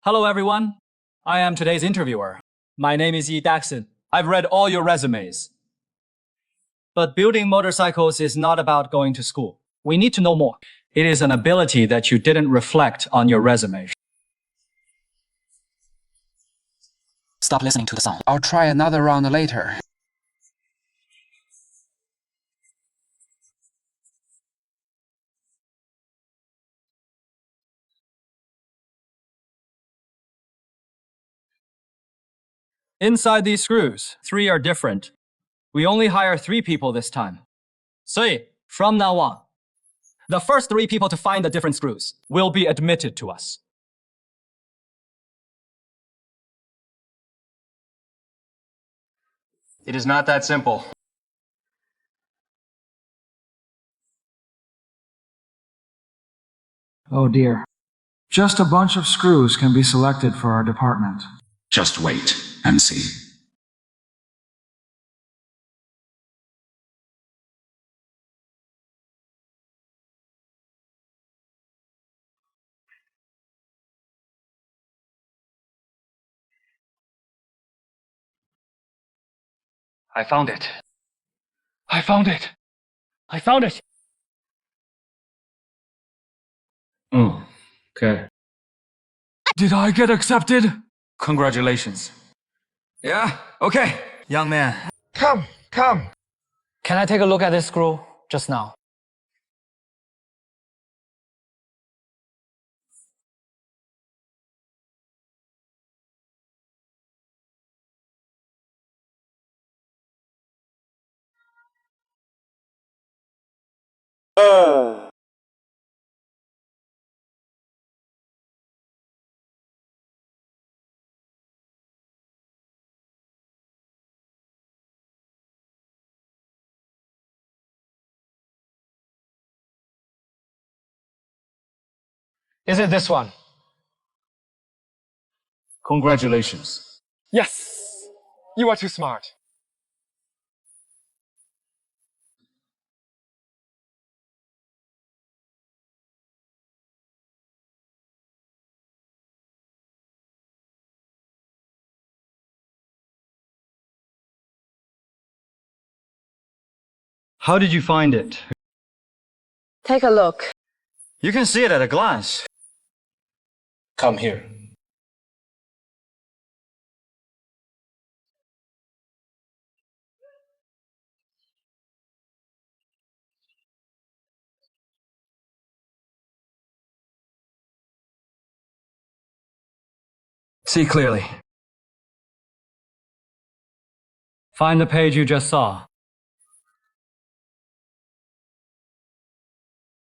Hello, everyone. I am today's interviewer. My name is Yi Daxon. I've read all your resumes. But building motorcycles is not about going to school. We need to know more. It is an ability that you didn't reflect on your resume. Stop listening to the song. I'll try another round later. Inside these screws, 3 are different. We only hire 3 people this time. So, from now on, the first 3 people to find the different screws will be admitted to us. It is not that simple. Oh dear. Just a bunch of screws can be selected for our department. Just wait and see. I found it. I found it. I found it. Oh, okay. Did I get accepted? Congratulations. Yeah, okay. Young man. Come. Can I take a look at this screw just now? Is it this one? Congratulations. Yes! You are too smart. How did you find it? Take a look. You can see it at a glance. Come here. See clearly. Find the page you just saw.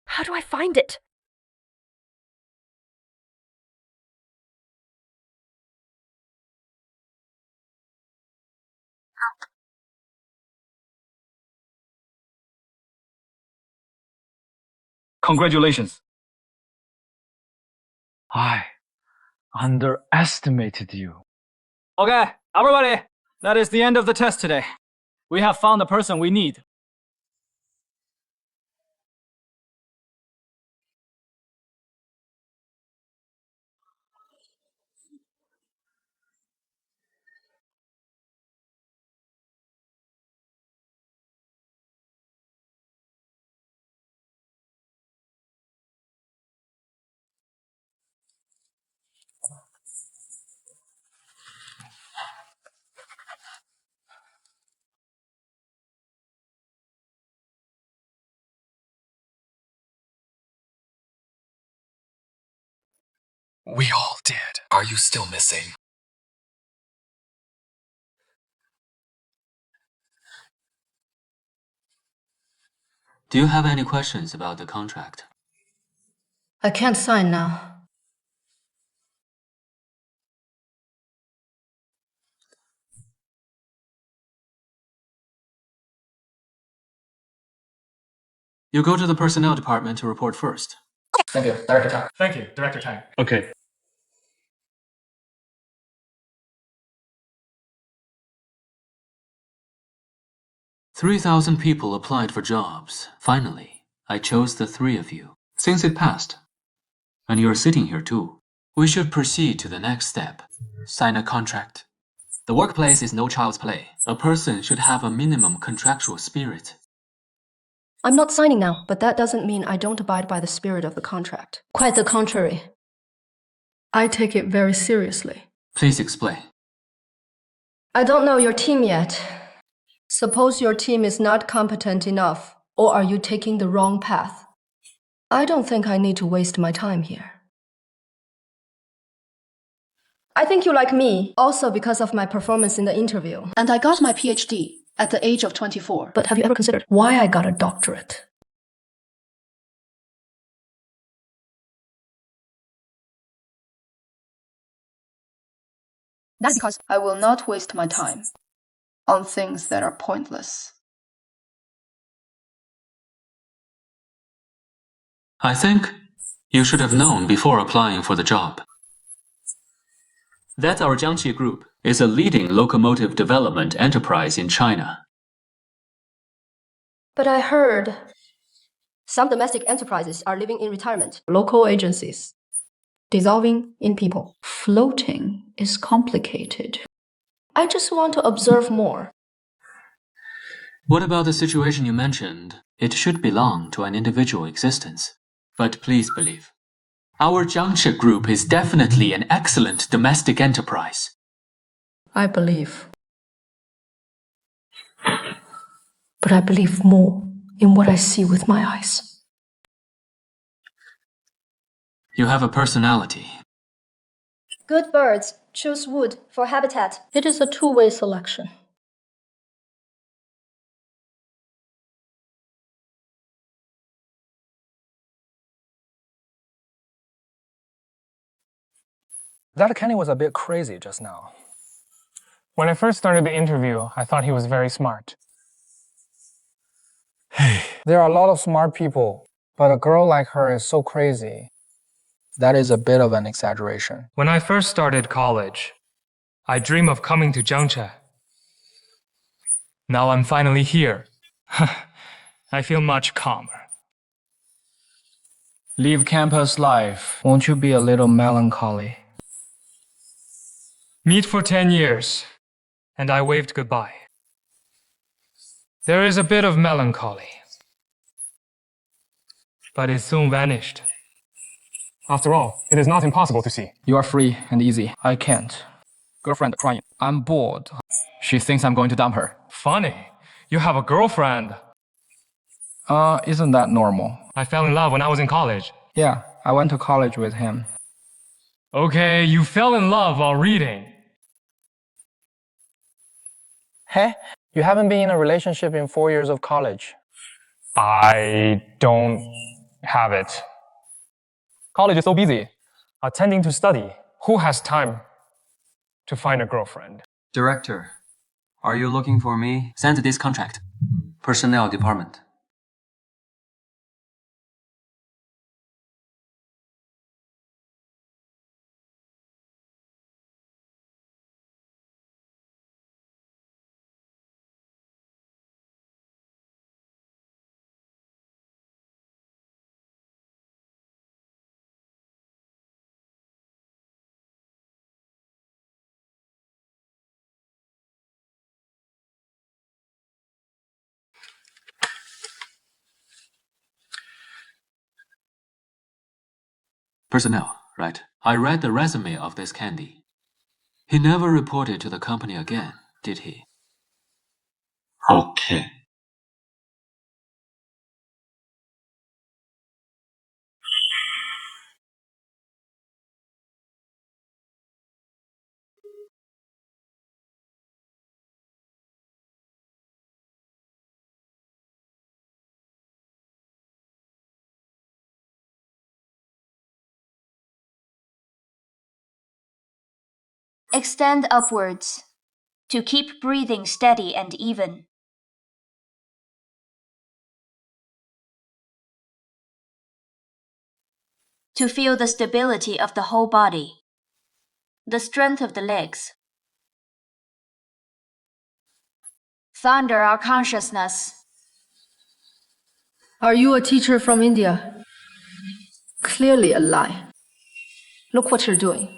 How do I find it? Congratulations. I underestimated you. Okay, everybody. That is the end of the test today. We have found the person we need. We all did. Are you still missing? Do you have any questions about the contract? I can't sign now. You go to the personnel department to report first. Thank you, Director Tang. Thank you, Director Tang. Okay. "3,000 people applied for jobs. Finally, I chose the 3 of you. Since it passed. And you're sitting here too. We should proceed to the next step. Sign a contract. The workplace is no child's play. A person should have a minimum contractual spirit. I'm not signing now, but that doesn't mean I don't abide by the spirit of the contract. Quite the contrary. I take it very seriously. Please explain. I don't know your team yet. Suppose your team is not competent enough, or are you taking the wrong path? I don't think I need to waste my time here. I think you like me, also because of my performance in the interview. And I got my PhD at the age of 24. But have you ever considered why I got a doctorate? That's because I will not waste my time on things that are pointless. I think you should have known before applying for the job that our Jiangxi Group is a leading locomotive development enterprise in China. But I heard some domestic enterprises are living in retirement. Local agencies dissolving in people. Floating is complicated. I just want to observe more. What about the situation you mentioned? It should belong to an individual existence. But please believe, our Jiangxi Group is definitely an excellent domestic enterprise. I believe. But I believe more in what I see with my eyes. You have a personality. Good birds choose wood for habitat. It is a two-way selection. That Kenny was a bit crazy just now. When I first started the interview, I thought he was very smart. There are a lot of smart people, but a girl like her is so crazy. That is a bit of an exaggeration. When I first started college, I dreamed of coming to Jiangxi. Now I'm finally here. I feel much calmer. Leave campus life. Won't you be a little melancholy? Meet for 10 years, and I waved goodbye. There is a bit of melancholy, but it soon vanished. After all, it is not impossible to see. You are free and easy. I can't. Girlfriend crying. I'm bored. She thinks I'm going to dump her. Funny, you have a girlfriend. Isn't that normal? I fell in love when I was in college. Yeah, I went to college with him. Okay, you fell in love while reading. Hey, you haven't been in a relationship in 4 years of college. I don't have it. College is so busy. Attending to study. Who has time to find a girlfriend? Director, are you looking for me? Send this contract. Personnel department. Personnel, right. I read the resume of this Candy. He never reported to the company again, did he? Okay. Extend upwards to keep breathing steady and even. To feel the stability of the whole body, the strength of the legs. Thunder our consciousness. Are you a teacher from India? Clearly a lie. Look what you're doing.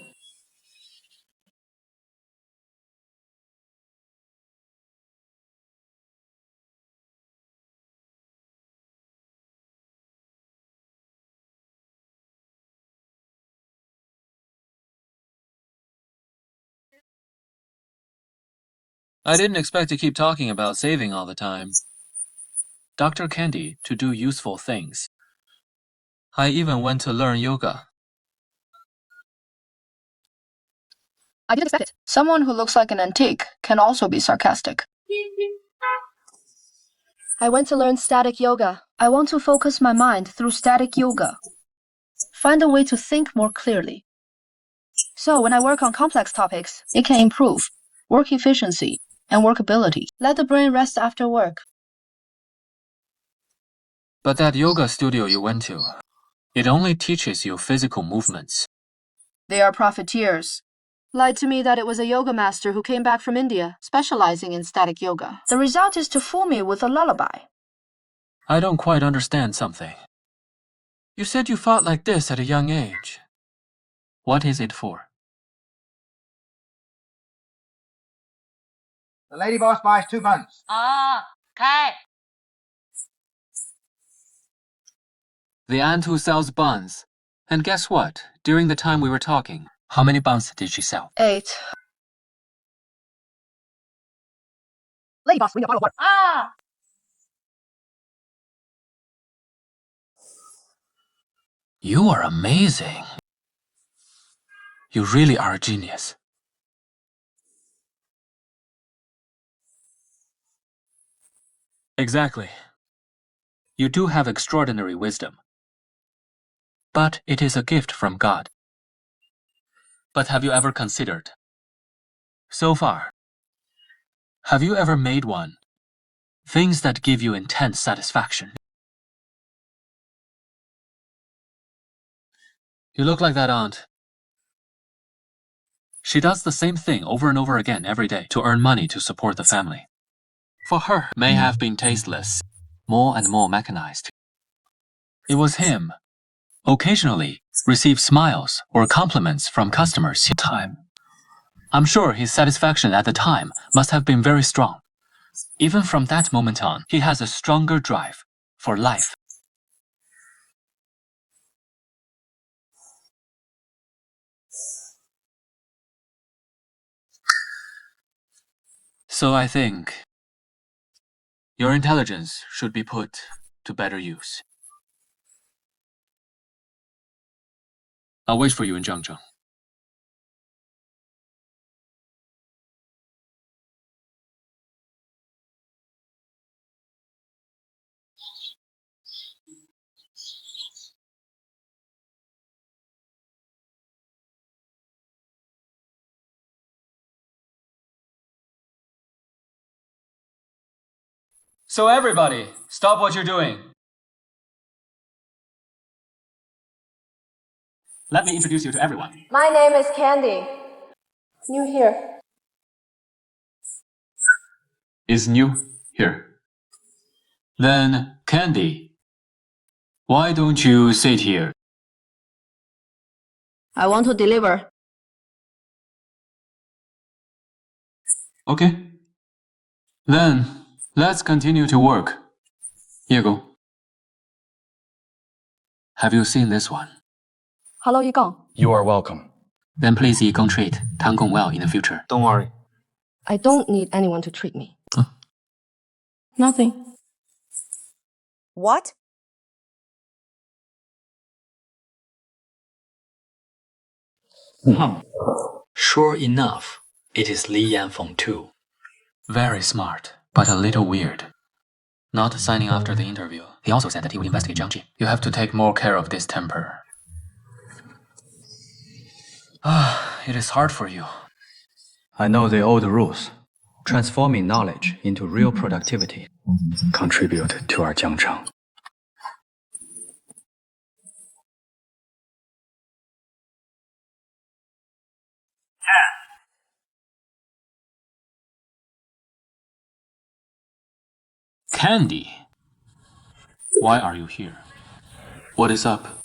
I didn't expect to keep talking about saving all the time. Dr. Candy, to do useful things. I even went to learn yoga. I didn't expect it. Someone who looks like an antique can also be sarcastic. I went to learn static yoga. I want to focus my mind through static yoga. Find a way to think more clearly. So when I work on complex topics, it can improve work efficiency and workability. Let the brain rest after work. But that yoga studio you went to, it only teaches you physical movements. They are profiteers. Lied to me that it was a yoga master who came back from India, specializing in static yoga. The result is to fool me with a lullaby. I don't quite understand something. You said you fought like this at a young age. What is it for? The lady boss buys 2 buns. Okay. The aunt who sells buns. And guess what? During the time we were talking, how many buns did she sell? 8. Lady boss, bring a bottle of water. You are amazing. You really are a genius. Exactly. You do have extraordinary wisdom. But it is a gift from God. But have you ever considered? So far, have you ever made one? Things that give you intense satisfaction. You look like that aunt. She does the same thing over and over again every day to earn money to support the family. For her, may have been tasteless, more and more mechanized. It was him. Occasionally, received smiles or compliments from customers. I'm sure his satisfaction at the time must have been very strong. Even from that moment on, he has a stronger drive for life. So I think your intelligence should be put to better use. I'll wait for you in Zhangzheng. So everybody, stop what you're doing. Let me introduce you to everyone. My name is Candy. New here. Is new here. Then, Candy, why don't you sit here? I want to deliver. Okay. Then, let's continue to work. Here you go. Have you seen this one? Hello, Yigong. You are welcome. Then please Yigong treat Tang Gong well in the future. Don't worry. I don't need anyone to treat me. Nothing. What? Sure enough, it is Li Yanfeng too. Very smart, but a little weird. Not signing after the interview. He also said that he would investigate Jiang Ji. You have to take more care of this temper. It is hard for you. I know the old rules. Transforming knowledge into real productivity. Contribute to our Jiangcheng. Candy, why are you here? What is up?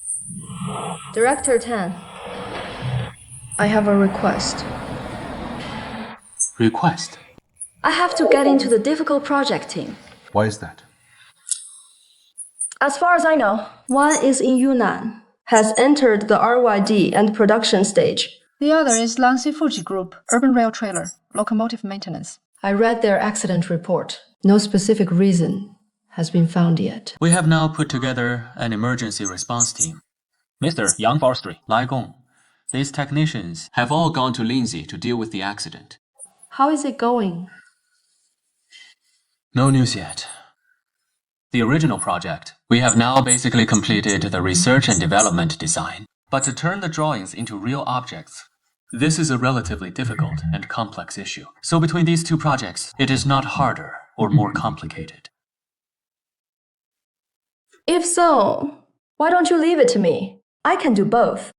Director Tan, I have a request. Request? I have to get into the difficult project team. Why is that? As far as I know, one is in Yunnan, has entered the RYD and production stage. The other is Lanxi Fuji Group, urban rail trailer, locomotive maintenance. I read their accident report. No specific reason has been found yet. We have now put together an emergency response team. Mr. Yang Forestry, Lai Gong. These technicians have all gone to Lindsay to deal with the accident. How is it going? No news yet. The original project, we have now basically completed the research and development design. But to turn the drawings into real objects, this is a relatively difficult and complex issue. So between these two projects, it is not harder or more complicated. If so, why don't you leave it to me? I can do both.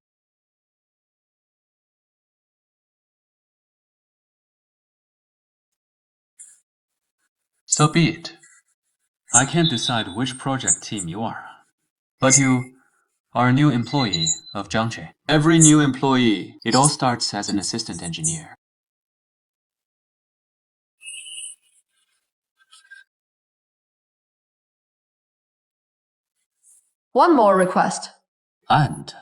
So be it. I can't decide which project team you are. But you are a new employee of Jiangche. Every new employee, it all starts as an assistant engineer. One more request. And?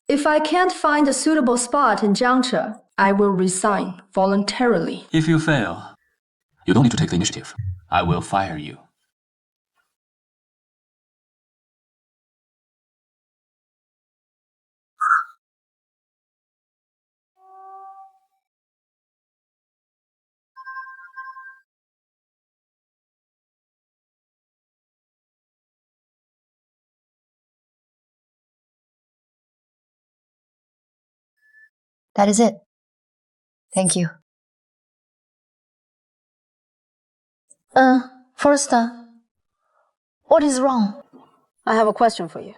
If I can't find a suitable spot in Jiangche, I will resign voluntarily. If you fail, you don't need to take the initiative. I will fire you. That is it. Thank you. First, what is wrong? I have a question for you.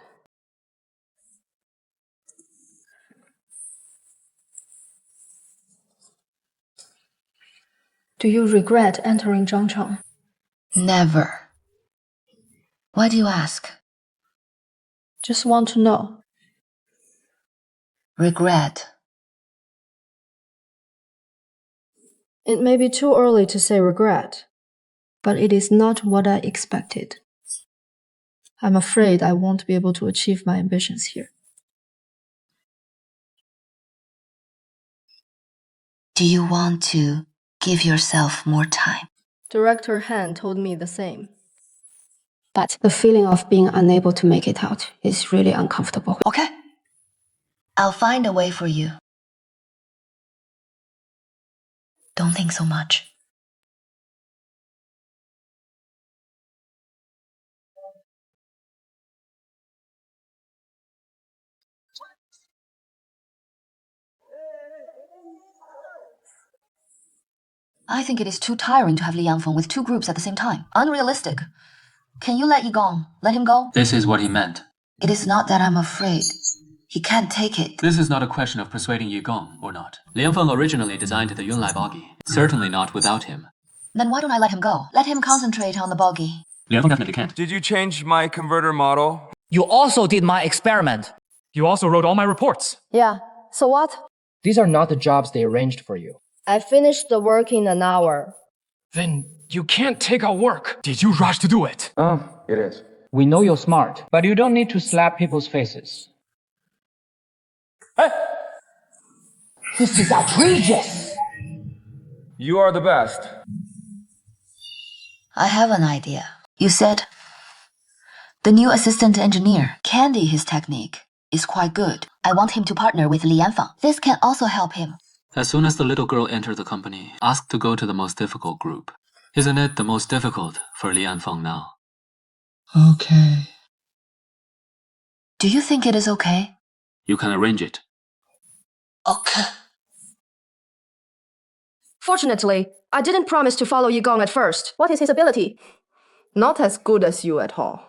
Do you regret entering Zhangcheng? Never. Why do you ask? Just want to know. Regret. It may be too early to say regret, but it is not what I expected. I'm afraid I won't be able to achieve my ambitions here. Do you want to give yourself more time? Director Han told me the same. But the feeling of being unable to make it out is really uncomfortable. Okay. I'll find a way for you. Don't think so much. I think it is too tiring to have Li Yangfeng with two groups at the same time. Unrealistic. Can you let Yigong let him go? This is what he meant. It is not that I'm afraid. He can't take it. This is not a question of persuading Yigong or not. Liang Feng originally designed the Yunlai boggy. Certainly not without him. Then why don't I let him go? Let him concentrate on the boggy. Liang Feng definitely can't. Did you change my converter model? You also did my experiment. You also wrote all my reports. Yeah, so what? These are not the jobs they arranged for you. I finished the work in an hour. Then you can't take our work. Did you rush to do it? It is. We know you're smart, but you don't need to slap people's faces. Hey! This is outrageous! You are the best. I have an idea. You said the new assistant engineer, Candy, his technique is quite good. I want him to partner with Li Yanfang. This can also help him. As soon as the little girl entered the company, ask to go to the most difficult group. Isn't it the most difficult for Li Yanfang now? Okay. Do you think it is okay? You can arrange it. Okay. Fortunately, I didn't promise to follow Yigong at first. What is his ability? Not as good as you at all.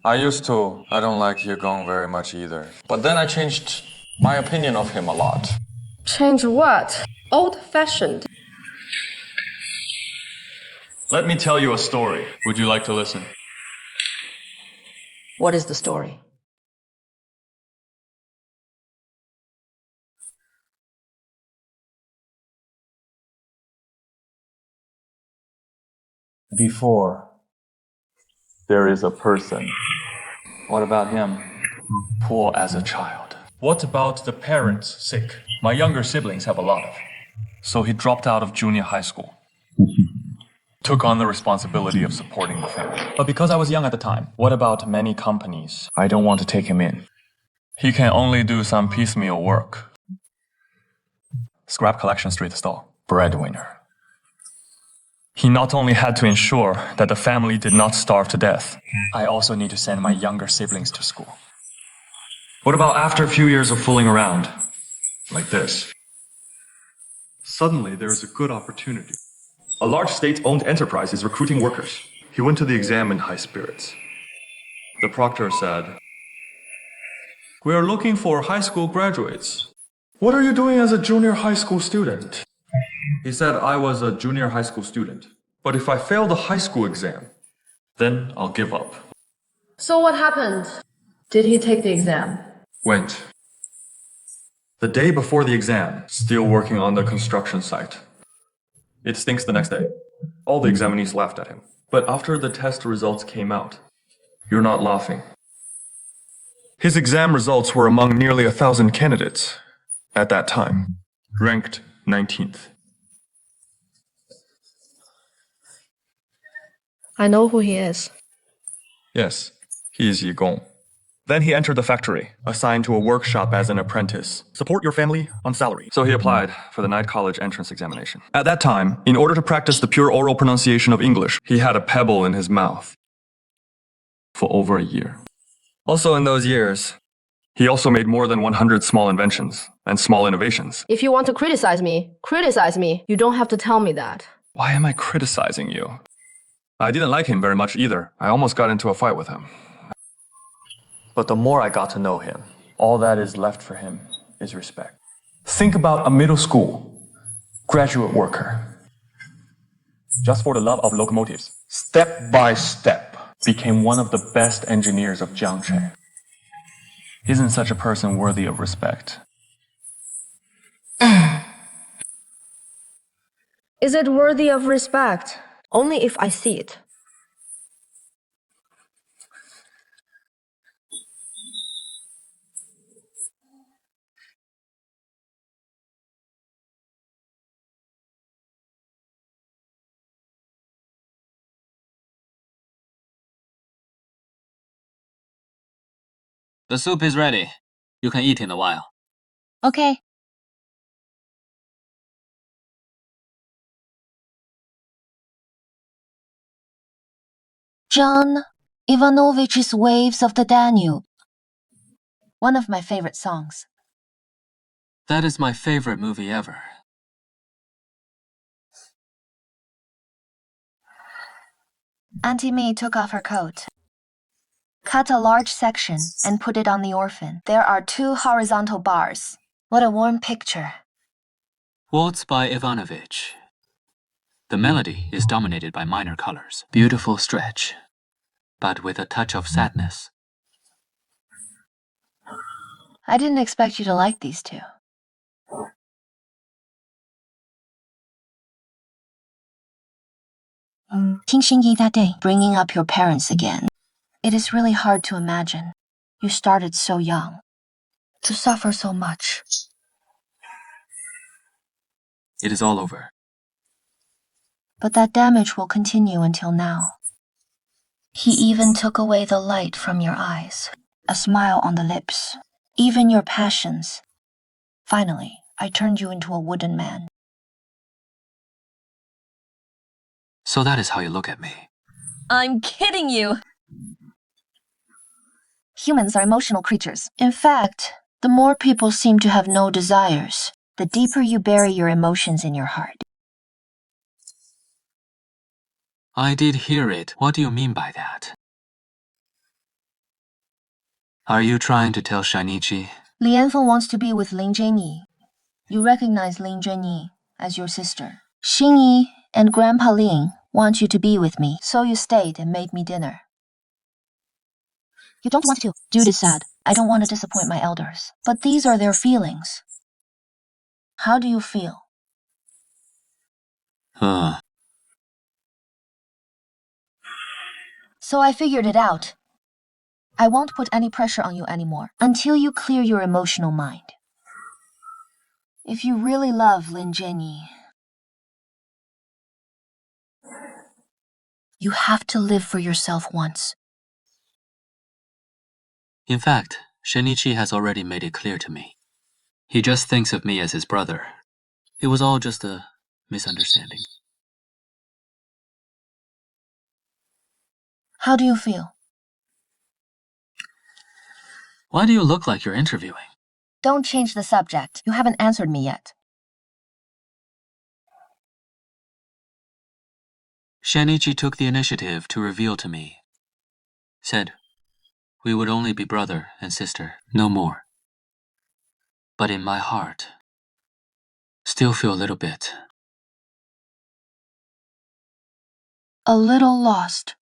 I used to. I don't like Yigong very much either. But then I changed my opinion of him a lot. Change what? Old-fashioned. Let me tell you a story. Would you like to listen? What is the story? before there is a person. What about him? Poor as a child. What about the parents sick? My younger siblings have a lot of. So he dropped out of junior high school. Took on the responsibility of supporting the family. But because I was young at the time, what about many companies? I don't want to take him in. He can only do some piecemeal work. Scrap collection street stall. Breadwinner. He not only had to ensure that the family did not starve to death, I also need to send my younger siblings to school. What about after a few years of fooling around? Like this. Suddenly, there is a good opportunity. A large state-owned enterprise is recruiting workers. He went to the exam in high spirits. The proctor said, "We are looking for high school graduates. What are you doing as a junior high school student?" He said I was a junior high school student. But if I fail the high school exam, then I'll give up. So what happened? Did he take the exam? Went. The day before the exam, still working on the construction site. It stinks the next day. All the examinees laughed at him. But after the test results came out, you're not laughing. His exam results were among nearly 1,000 candidates at that time, ranked 19th. I know who he is. Yes, he is Yigong. Then he entered the factory, assigned to a workshop as an apprentice. Support your family on salary. So he applied for the night college entrance examination. At that time, in order to practice the pure oral pronunciation of English, he had a pebble in his mouth for over a year. Also in those years, he also made more than 100 small inventions and small innovations. If you want to criticize me. You don't have to tell me that. Why am I criticizing you? I didn't like him very much either. I almost got into a fight with him. But the more I got to know him, all that is left for him is respect. Think about a middle school graduate worker. Just for the love of locomotives, step by step, became one of the best engineers of Jiangche. Isn't such a person worthy of respect? Is it worthy of respect? Only if I see it. The soup is ready. You can eat in a while. Okay. John Ivanovich's Waves of the Danube. One of my favorite songs. That is my favorite movie ever. Auntie May took off her coat, cut a large section, and put it on the orphan. There are 2 horizontal bars. What a warm picture. Waltz by Ivanovich. The melody is dominated by minor colors. Beautiful stretch, but with a touch of sadness. I didn't expect you to like these 2. King Xingyi that day, bringing up your parents again. It is really hard to imagine. You started so young, to suffer so much. It is all over. But that damage will continue until now. He even took away the light from your eyes, a smile on the lips, even your passions. Finally, I turned you into a wooden man. So that is how you look at me. I'm kidding you! Humans are emotional creatures. In fact, the more people seem to have no desires, the deeper you bury your emotions in your heart. I did hear it. What do you mean by that? Are you trying to tell Shinichi? Li Yanfeng wants to be with Lin Zhenyi. You recognize Lin Zhenyi as your sister. Xingyi and Grandpa Ling want you to be with me, so you stayed and made me dinner. You don't want to. Dude is sad. I don't want to disappoint my elders. But these are their feelings. How do you feel? So I figured it out. I won't put any pressure on you anymore until you clear your emotional mind. If you really love Lin Jenny, you have to live for yourself once. In fact, Shinichi has already made it clear to me. He just thinks of me as his brother. It was all just a misunderstanding. How do you feel? Why do you look like you're interviewing? Don't change the subject. You haven't answered me yet. Shinichi took the initiative to reveal to me. Said, we would only be brother and sister, no more. But in my heart, still feel a little bit. A little lost.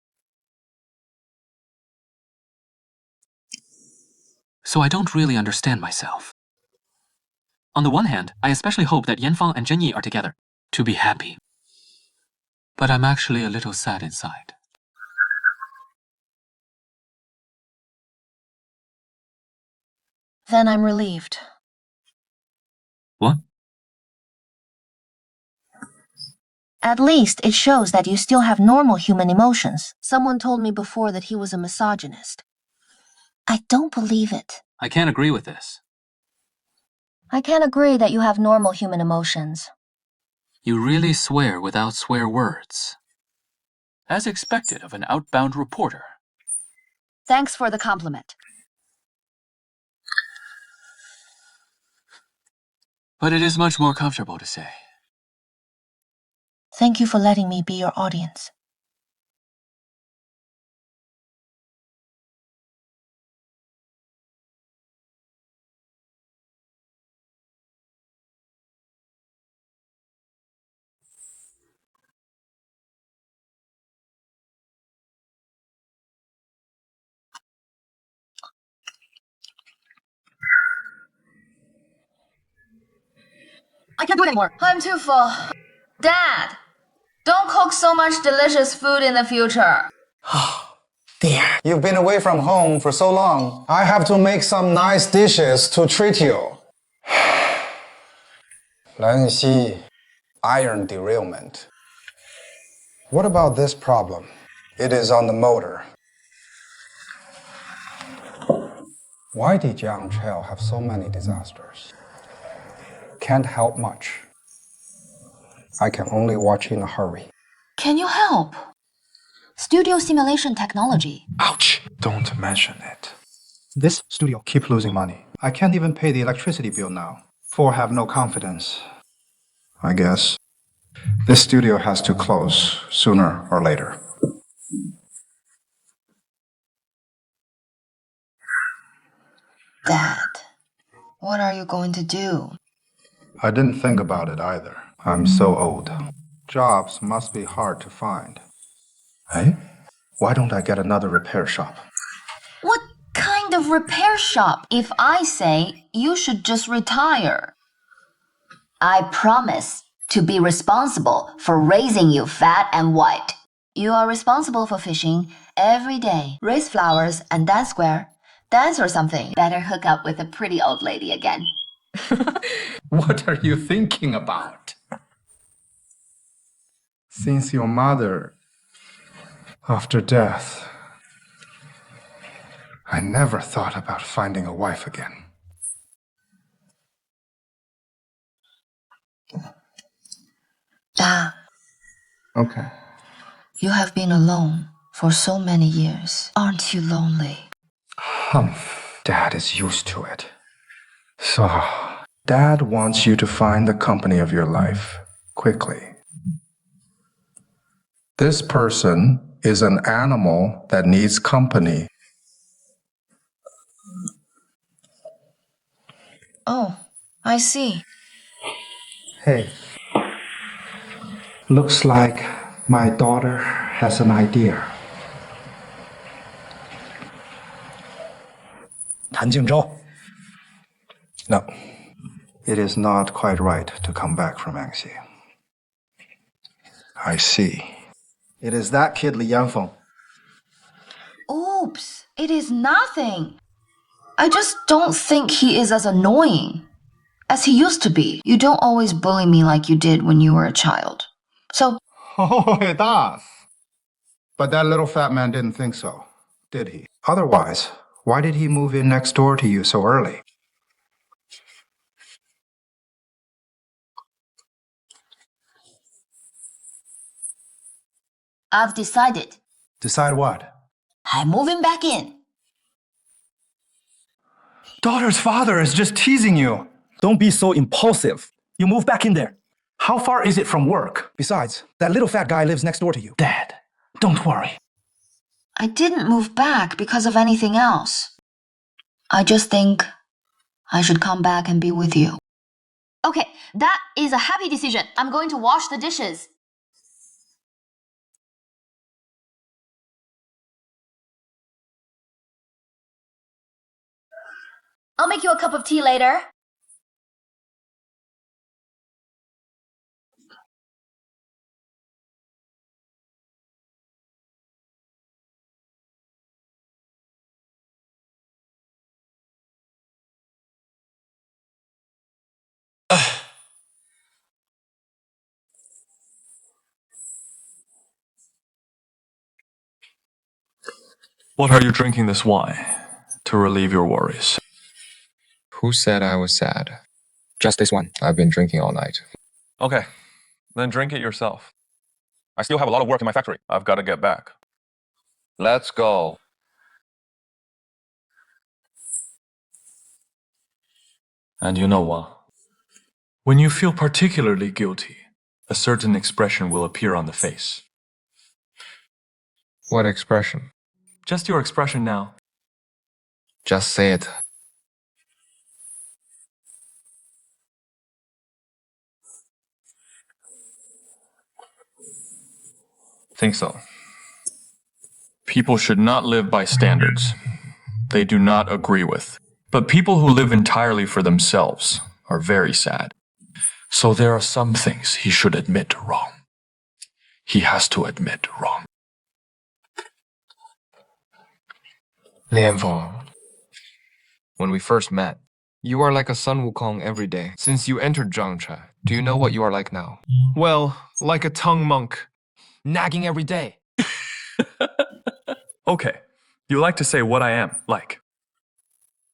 So I don't really understand myself. On the one hand, I especially hope that Yanfang and Zhenyi are together, to be happy. But I'm actually a little sad inside. Then I'm relieved. What? At least it shows that you still have normal human emotions. Someone told me before that he was a misogynist. I don't believe it. I can't agree with this. I can't agree that you have normal human emotions. You really swear without swear words. As expected of an outbound reporter. Thanks for the compliment. But it is much more comfortable to say. Thank you for letting me be your audience. I can't do it anymore. I'm too full. Dad, don't cook so much delicious food in the future. Dear, you've been away from home for so long. I have to make some nice dishes to treat you. Lan Xi, iron derailment. What about this problem? It is on the motor. Why did Jiang Trail have so many disasters? Can't help much. I can only watch in a hurry. Can you help? Studio simulation technology. Ouch! Don't mention it. This studio keep losing money. I can't even pay the electricity bill now. For have no confidence. I guess this studio has to close sooner or later. Dad, what are you going to do? I didn't think about it either. I'm so old. Jobs must be hard to find. Hey? Why don't I get another repair shop? What kind of repair shop if I say you should just retire? I promise to be responsible for raising you fat and white. You are responsible for fishing every day. Raise flowers and dance square. Dance or something. Better hook up with a pretty old lady again. What are you thinking about? Since your mother, after death, I never thought about finding a wife again. Dad, Okay. you have been alone for so many years. Aren't you lonely? Humph. Dad is used to it. So, Dad wants you to find the company of your life quickly. This person is an animal that needs company. Oh, I see. Hey, looks like my daughter has an idea. 谭静州. No, it is not quite right to come back from Anxi. I see. It is that kid Li Yanfeng. Oops, it is nothing. I just don't think he is as annoying as he used to be. You don't always bully me like you did when you were a child. So... Oh, it does. But that little fat man didn't think so, did he? Otherwise, why did he move in next door to you so early? I've decided. Decide what? I'm moving back in. Daughter's father is just teasing you. Don't be so impulsive. You move back in there. How far is it from work? Besides, that little fat guy lives next door to you. Dad, don't worry. I didn't move back because of anything else. I just think I should come back and be with you. Okay, that is a happy decision. I'm going to wash the dishes. I'll make you a cup of tea later. What are you drinking this wine? To relieve your worries. Who said I was sad? Just this one. I've been drinking all night. Okay, then drink it yourself. I still have a lot of work in my factory. I've got to get back. Let's go. And you know what? When you feel particularly guilty, a certain expression will appear on the face. What expression? Just your expression now. Just say it. Think so. People should not live by standards they do not agree with. But people who live entirely for themselves are very sad. So there are some things he should admit wrong. He has to admit wrong. Lianfeng, when we first met, you are like a Sun Wukong every day. Since you entered Zhangche, do you know what you are like now? Well, like a tongue monk. Nagging every day. Okay, you like to say what I am like.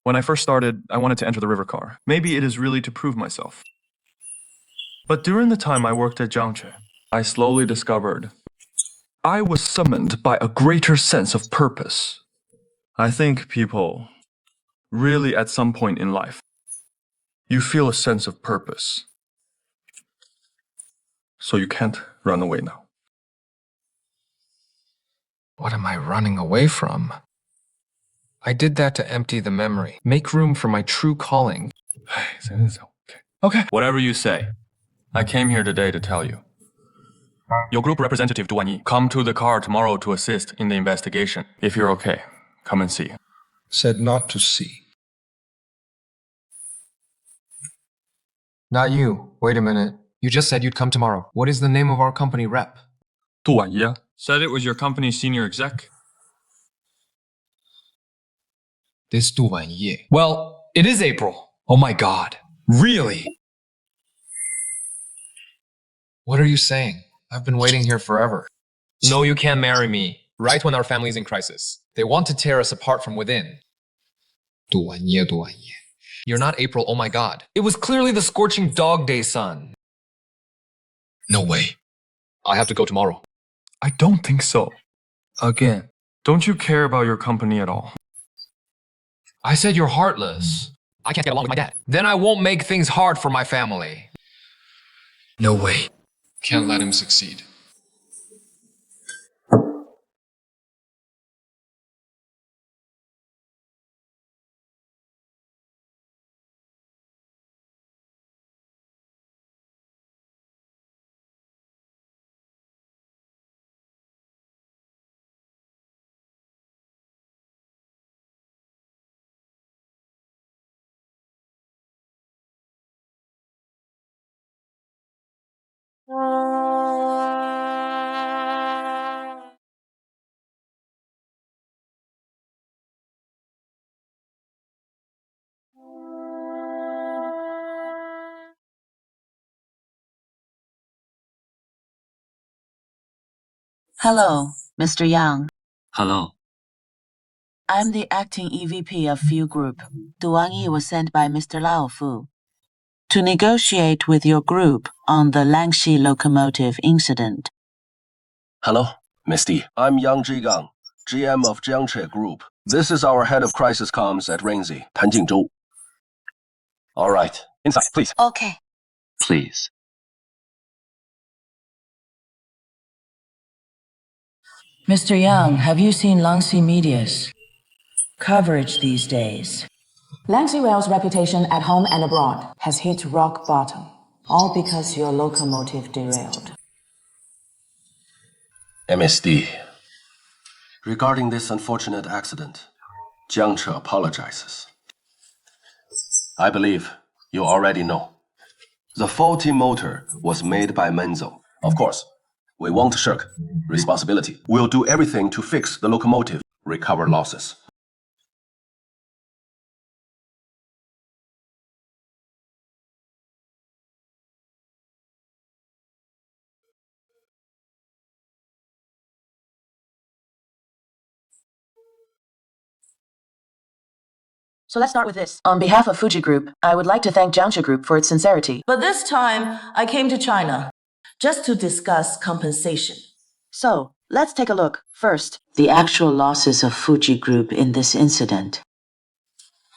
When I first started, I wanted to enter the river car. Maybe it is really to prove myself. But during the time I worked at Zhangche, I slowly discovered I was summoned by a greater sense of purpose. I think people, really at some point in life, you feel a sense of purpose. So you can't run away now. What am I running away from? I did that to empty the memory, make room for my true calling. Okay. Whatever you say. I came here today to tell you. Your group representative, Du Wanyi, come to the car tomorrow to assist in the investigation. If you're okay, come and see. Said not to see. Not you. Wait a minute. You just said you'd come tomorrow. What is the name of our company rep? Du Wanyi said it was your company's senior exec. This Du Wanyi. Well, it is April. Oh my god. Really? What are you saying? I've been waiting here forever. No, you can't marry me. Right when our family's in crisis. They want to tear us apart from within. Du Wanyi, Du Wanyi. You're not April, oh my god. It was clearly the scorching dog day sun. No way. I have to go tomorrow. I don't think so. Again. Don't you care about your company at all? I said you're heartless. I can't get along with my dad. Then I won't make things hard for my family. No way. Can't let him succeed. Hello, Mr. Yang. Hello. I'm the acting EVP of Few Group. Duan Yi was sent by Mr. Lao Fu to negotiate with your group on the Langxi locomotive incident. Hello, Miss D. I'm Yang Zhigang, GM of Jiangche Group. This is our head of crisis comms at Rainzy, Tan Jingzhou. All right, inside, please. Okay. Please. Mr. Yang, have you seen Langxi media's coverage these days? Langxi Rail's reputation at home and abroad has hit rock bottom, all because your locomotive derailed. MSD. Regarding this unfortunate accident, Jiangche apologizes. I believe you already know. The faulty motor was made by Menzo. Of course, we won't shirk responsibility. We'll do everything to fix the locomotive, recover losses. So let's start with this. On behalf of Fuji Group, I would like to thank Jiangche Group for its sincerity. But this time, I came to China just to discuss compensation. So, let's take a look. First, the actual losses of Fuji Group in this incident.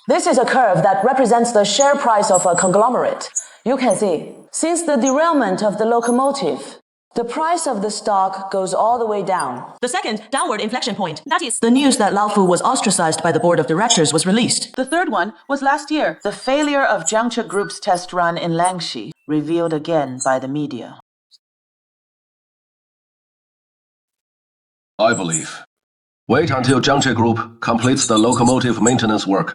This is a curve that represents the share price of a conglomerate. You can see, since the derailment of the locomotive, the price of the stock goes all the way down. The second downward inflection point, that is, the news that Lao Fu was ostracized by the board of directors was released. The third one was last year. The failure of Jiangche Group's test run in Langxi, revealed again by the media. I believe. Wait until Jiangche Group completes the locomotive maintenance work.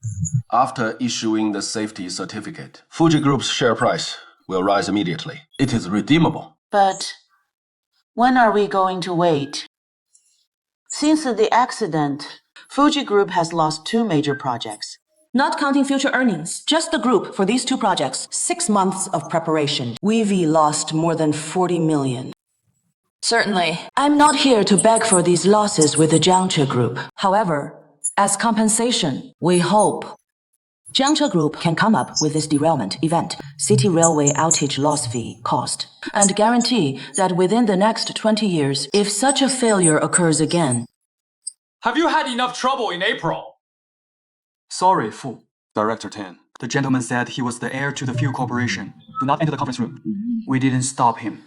After issuing the safety certificate, Fuji Group's share price will rise immediately. It is redeemable. But when are we going to wait? Since the accident, Fuji Group has lost 2 major projects. Not counting future earnings, just the group for these 2 projects, 6 months of preparation. We've lost more than 40 million. Certainly, I'm not here to beg for these losses with the Jiangche Group. However, as compensation, we hope Jiangche Group can come up with this derailment event, city railway outage loss fee cost, and guarantee that within the next 20 years, if such a failure occurs again. Have you had enough trouble in April? Sorry, Fu. Director Tan. The gentleman said he was the heir to the Few Corporation. Do not enter the conference room. We didn't stop him.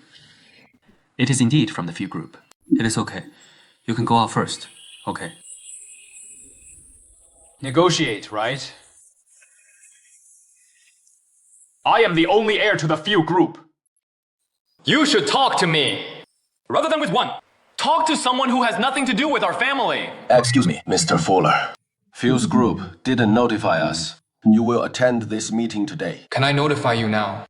It is indeed from the Few Group. It is okay. You can go out first. Okay. Negotiate, right? I am the only heir to the Few Group. You should talk to me, rather than with one. Talk to someone who has nothing to do with our family. Excuse me, Mr. Fuller. Few's Group didn't notify us. You will attend this meeting today. Can I notify you now?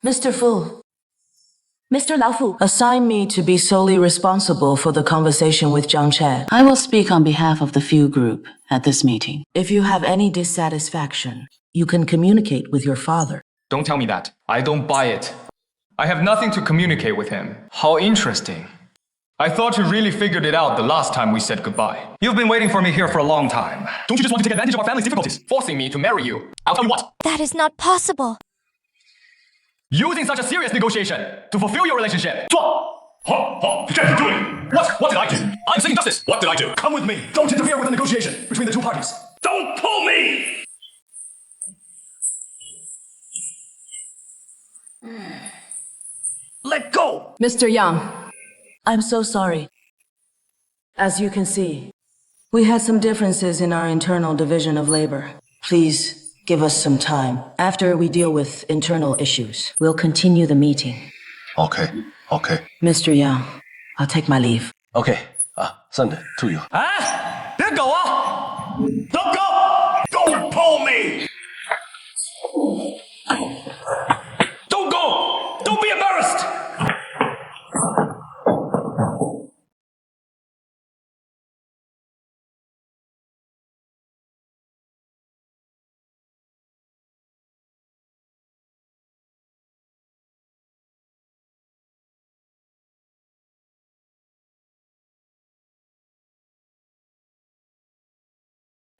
Mr. Fu, Mr. Lao Fu, assign me to be solely responsible for the conversation with Jiangche. I will speak on behalf of the Few Group at this meeting. If you have any dissatisfaction, you can communicate with your father. Don't tell me that. I don't buy it. I have nothing to communicate with him. How interesting. I thought you really figured it out the last time we said goodbye. You've been waiting for me here for a long time. Don't you just want to take advantage of our family's difficulties, forcing me to marry you? I'll tell you what. That is not possible. Using such a serious negotiation to fulfill your relationship. What did I do? I'm seeking justice. What did I do? Come with me. Don't interfere with the negotiation between the 2 parties. Don't pull me! Let go! Mr. Yang, I'm so sorry. As you can see, we had some differences in our internal division of labor. Please give us some time. After we deal with internal issues, we'll continue the meeting. Okay. Mr. Yang, I'll take my leave. Okay, send it to you. 别狗啊！Don't go! Don't pull me! Don't go! Don't be embarrassed!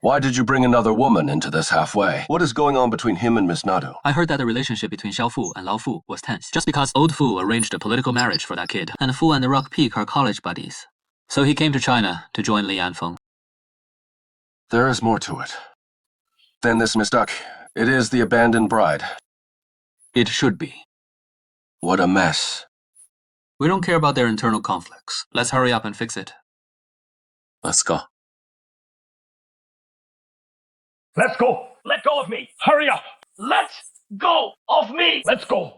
Why did you bring another woman into this halfway? What is going on between him and Miss Nato? I heard that the relationship between Xiao Fu and Lao Fu was tense, just because old Fu arranged a political marriage for that kid, and Fu and the Rock Peak are college buddies. So he came to China to join Li Yanfeng. There is more to it than this Miss Duck. It is the abandoned bride. It should be. What a mess. We don't care about their internal conflicts. Let's hurry up and fix it. Let's go. Let's go. Let go of me. Hurry up. Let go of me. Let's go.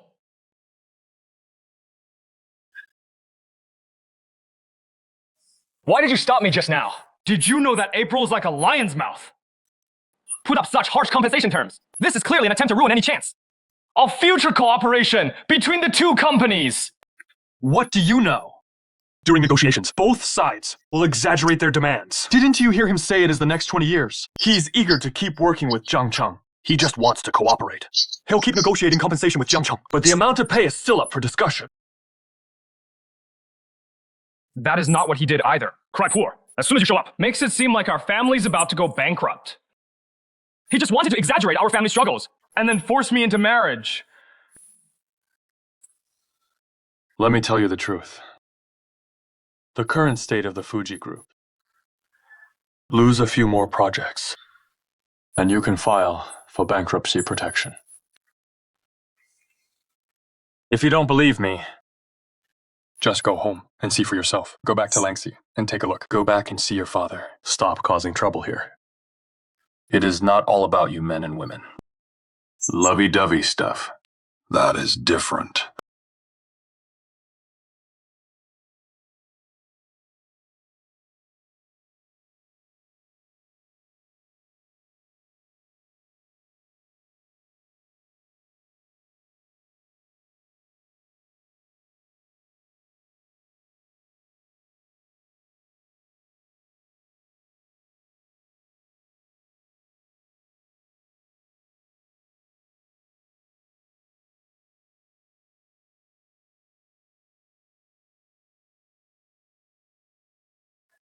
Why did you stop me just now? Did you know that April is like a lion's mouth? Put up such harsh compensation terms. This is clearly an attempt to ruin any chance of future cooperation between the two companies. What do you know? During negotiations, both sides will exaggerate their demands. Didn't you hear him say it is the next 20 years? He's eager to keep working with Zhang Cheng. He just wants to cooperate. He'll keep negotiating compensation with Jiang Cheng, but the amount of pay is still up for discussion. That is not what he did either. Cry poor, as soon as you show up. Makes it seem like our family's about to go bankrupt. He just wanted to exaggerate our family struggles, and then force me into marriage. Let me tell you the truth. The current state of the Fuji Group. Lose a few more projects, and you can file for bankruptcy protection. If you don't believe me, just go home and see for yourself. Go back to Langxi and take a look. Go back and see your father. Stop causing trouble here. It is not all about you men and women. Lovey-dovey stuff. That is different.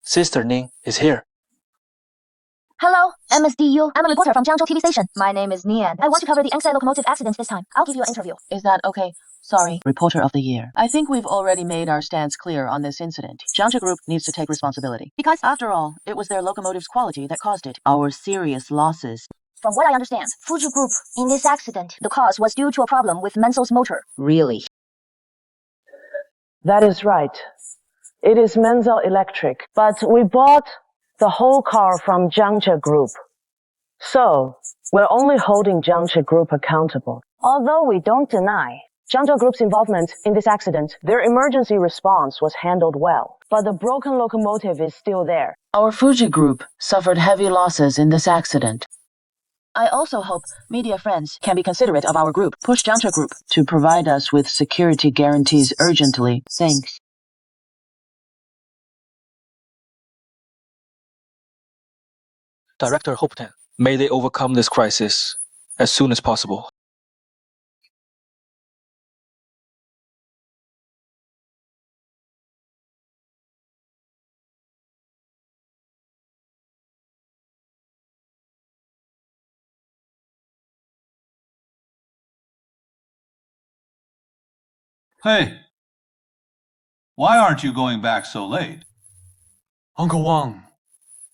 Sister Ning is here. Hello, MSDU. I'm a reporter from Jiangzhou TV station. My name is Nian. I want to cover the Anxai locomotive accident this time. I'll give you an interview. Is that okay? Sorry. Reporter of the Year. I think we've already made our stance clear on this incident. Jiangzhou Group needs to take responsibility. Because, after all, it was their locomotive's quality that caused it. Our serious losses. From what I understand, Fuji Group, in this accident, the cause was due to a problem with Menso's motor. Really? That is right. It is Menzel Electric, but we bought the whole car from Jiangzhou Group. So, we're only holding Jiangzhou Group accountable. Although we don't deny Jiangzhou Group's involvement in this accident, their emergency response was handled well, but the broken locomotive is still there. Our Fuji Group suffered heavy losses in this accident. I also hope media friends can be considerate of our group. Push Jiangzhou Group to provide us with security guarantees urgently. Thanks. Director Hopton, may they overcome this crisis as soon as possible. Hey, why aren't you going back so late? Uncle Wang,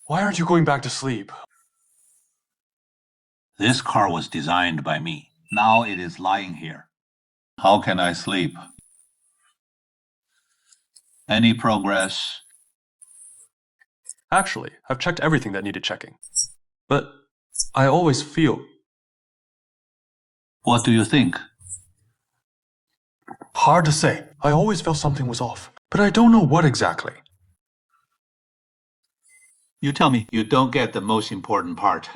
why aren't you going back to sleep? This car was designed by me. Now it is lying here. How can I sleep? Any progress? Actually, I've checked everything that needed checking. But I always feel... What do you think? Hard to say. I always felt something was off, but I don't know what exactly. You tell me. You don't get the most important part.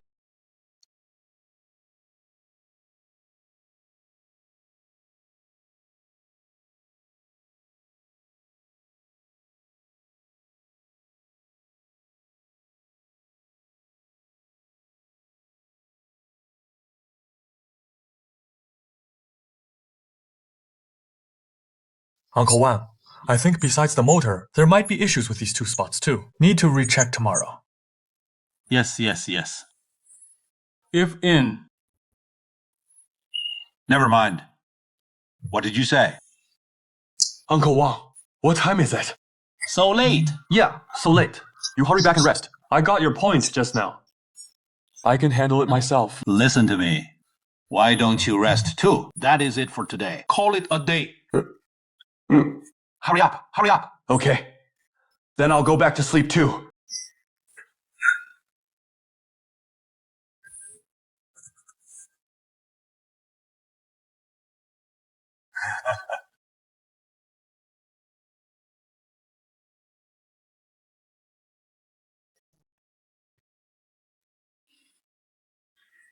Uncle Wang, I think besides the motor, there might be issues with these two spots too. Need to recheck tomorrow. Yes, yes, yes. If in. Never mind. What did you say? Uncle Wang, what time is it? So late. Yeah, so late. You hurry back and rest. I got your point just now. I can handle it myself. Listen to me. Why don't you rest too? That is it for today. Call it a day. Hurry up, hurry up. Okay. Then I'll go back to sleep too.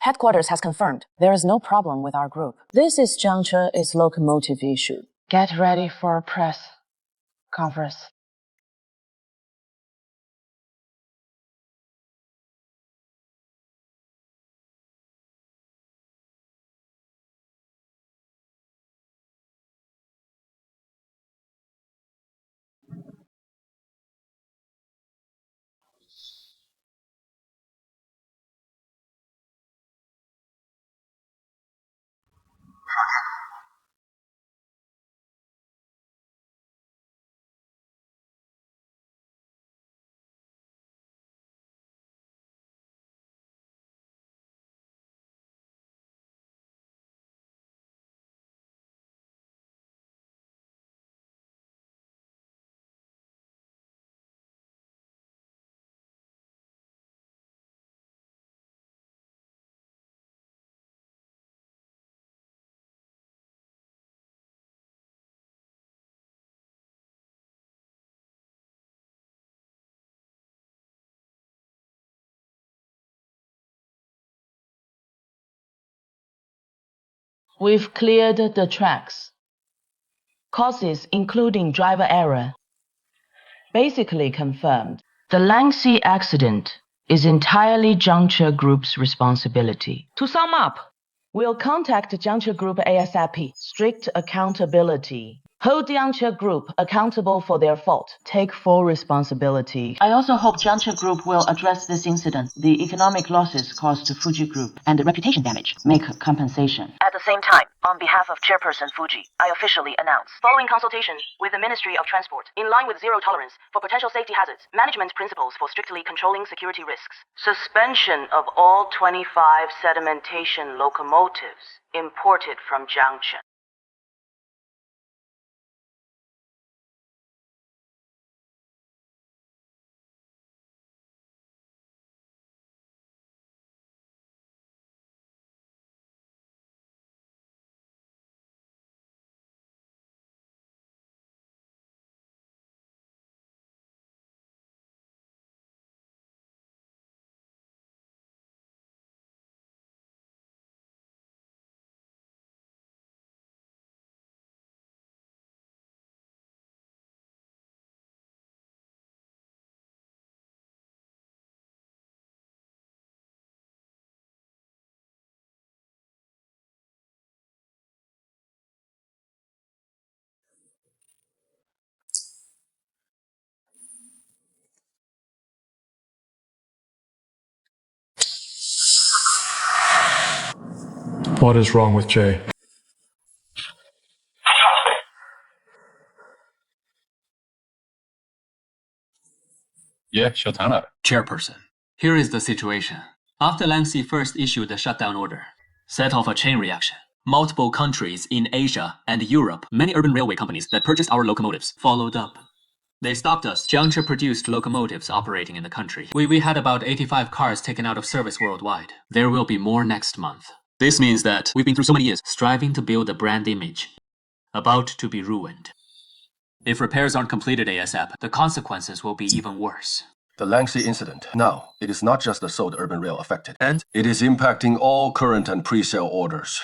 Headquarters has confirmed there is no problem with our group. This is juncture its locomotive issue. Get ready for a press conference. We've cleared the tracks. Causes including driver error. Basically confirmed. The Langxi accident is entirely Juncture Group's responsibility. To sum up, we'll contact Juncture Group ASAP. Strict accountability. Hold Juncture Group accountable for their fault. Take full responsibility. I also hope Juncture Group will address this incident, the economic losses caused to Fuji Group, and the reputation damage. Make compensation. At the same time, on behalf of Chairperson Fuji, I officially announce, following consultation with the Ministry of Transport, in line with zero tolerance for potential safety hazards, management principles for strictly controlling security risks, suspension of all 25 sedimentation locomotives imported from Jiangchen. What is wrong with Jay? Yeah, 小唐了。 Chairperson, here is the situation. After Langxi first issued the shutdown order, set off a chain reaction. Multiple countries in Asia and Europe, many urban railway companies that purchased our locomotives followed up. They stopped us. Juncture produced locomotives operating in the country. We had about 85 cars taken out of service worldwide. There will be more next month. This means that we've been through so many years striving to build a brand image, about to be ruined. If repairs aren't completed ASAP, the consequences will be even worse. The Langxi incident. Now, it is not just the Seoul Urban Rail affected, and it is impacting all current and pre-sale orders.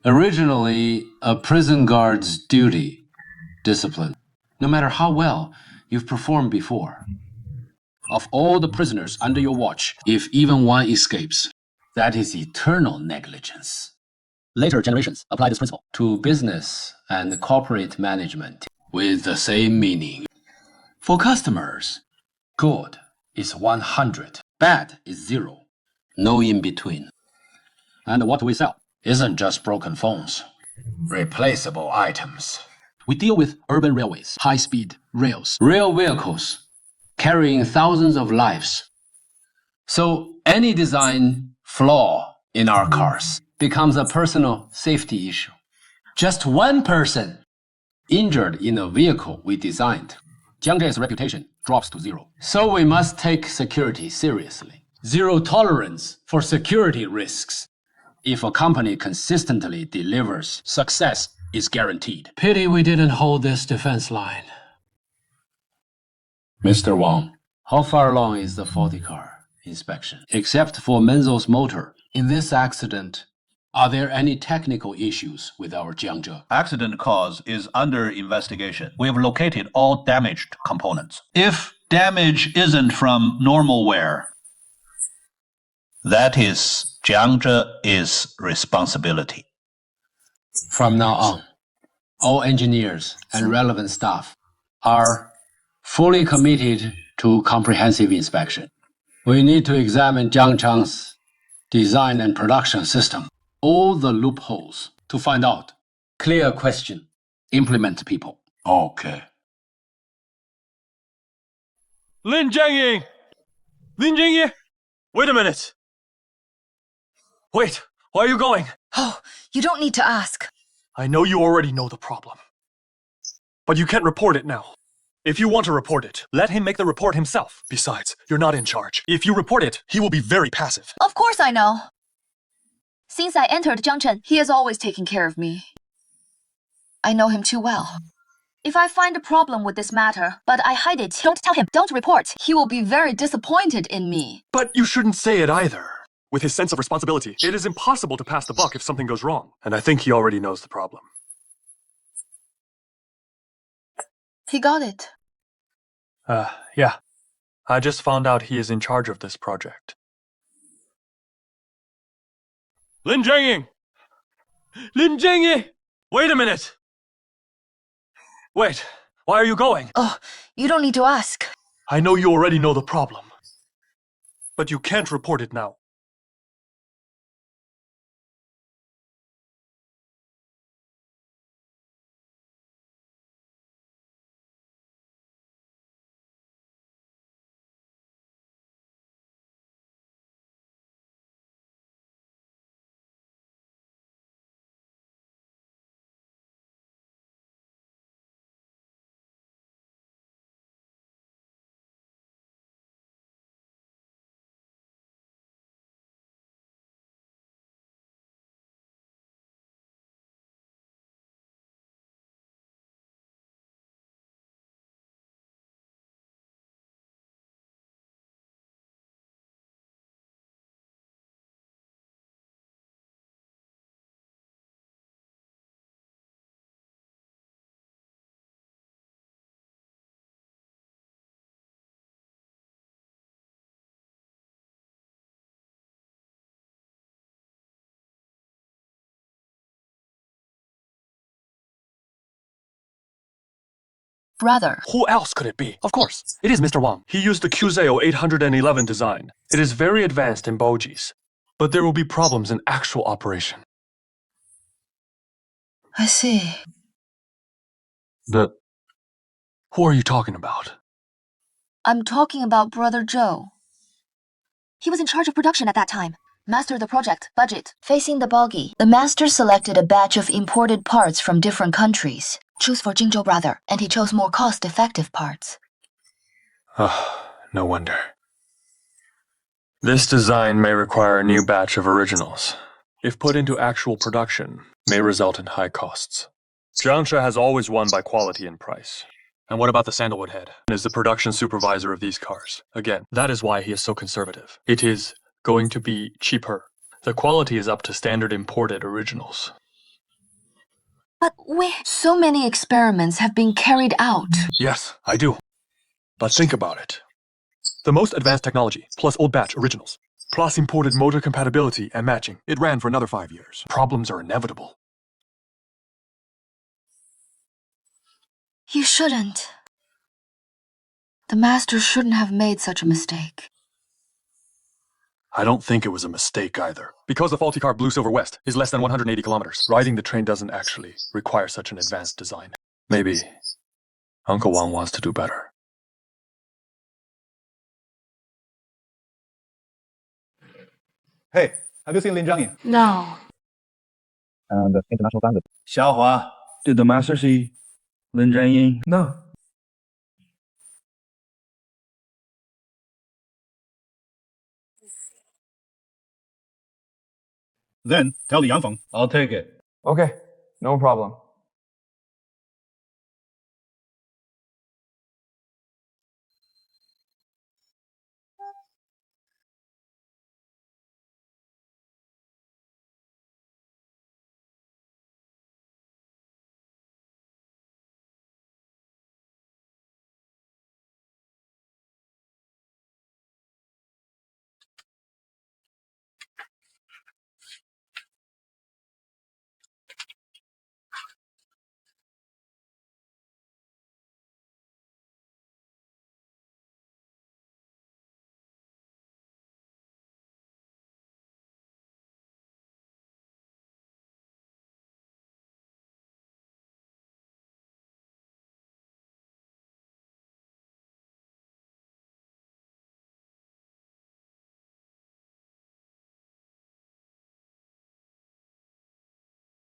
Originally, a prison guard's duty, discipline. no matter how well you've performed before. Of all the prisoners under your watch, if even one escapes, that is eternal negligence. Later generations apply this principle to business and corporate management with the same meaning. For customers, good is 100, bad is 0. No in between. And what we sell isn't just broken phones, replaceable items. We deal with urban railways, high-speed rails, rail vehicles, carrying thousands of lives. So any design flaw in our cars becomes a personal safety issue. Just one person injured in a vehicle we designed, Jiangze's reputation drops to 0. So we must take security seriously. Zero tolerance for security risks. If a company consistently delivers, success is guaranteed. Pity we didn't hold this defense line. Mr. Wang, how far along is the faulty car inspection? Except for Menzel's motor, in this accident, are there any technical issues with our Jiangzhe? Accident cause is under investigation. We have located all damaged components. If damage isn't from normal wear, that is Jiangzhe's responsibility. From now on, all engineers and relevant staff are fully committed to comprehensive inspection. We need to examine Jiangchang's design and production system, all the loopholes to find out. Clear question. Implement people. Okay. Lin Jiangying! Lin Jiangying! Wait a minute! Wait, why are you going? Oh, you don't need to ask. I know you already know the problem. But you can't report it now. If you want to report it, let him make the report himself. Besides, you're not in charge. If you report it, he will be very passive. Of course I know. Since I entered Jiangchen, he has always taken care of me. I know him too well. If I find a problem with this matter, but I hide it, don't tell him, don't report, he will be very disappointed in me. But you shouldn't say it either. With his sense of responsibility, it is impossible to pass the buck if something goes wrong. And I think he already knows the problem. He got it. Yeah. I just found out he is in charge of this project. Lin Jiangying! Lin Jiangying! Wait a minute! Wait, why are you going? Oh, you don't need to ask. I know you already know the problem. But you can't report it now. Brother. Who else could it be? Of course, it is Mr. Wang. He used the QZO 811 design. It is very advanced in bogies. But there will be problems in actual operation. I see. Who are you talking about? I'm talking about Brother Joe. He was in charge of production at that time. Mastered the project, budget. Facing the bogey, the master selected a batch of imported parts from different countries. Choose for Jingzhou brother, and he chose more cost-effective parts. No wonder. This design may require a new batch of originals. If put into actual production, may result in high costs. Jiangzhe has always won by quality and price. And what about the Sandalwood Head? Is the production supervisor of these cars. Again, that is why he is so conservative. It is going to be cheaper. The quality is up to standard imported originals. But so many experiments have been carried out. Yes, I do. But think about it. The most advanced technology, plus old batch originals, plus imported motor compatibility and matching. It ran for another 5 years. Problems are inevitable. You shouldn't. The master shouldn't have made such a mistake. I don't think it was a mistake either. Because the faulty car blew Silver West is less than 180 kilometers. Riding the train doesn't actually require such an advanced design. Maybe Uncle Wang wants to do better. Hey, have you seen Lin Zhangyin? No. And the international standard. Xiaohua, did the master see Lin Zhangyin? No. Then tell Li Yangfeng I'll take it. Okay, no problem.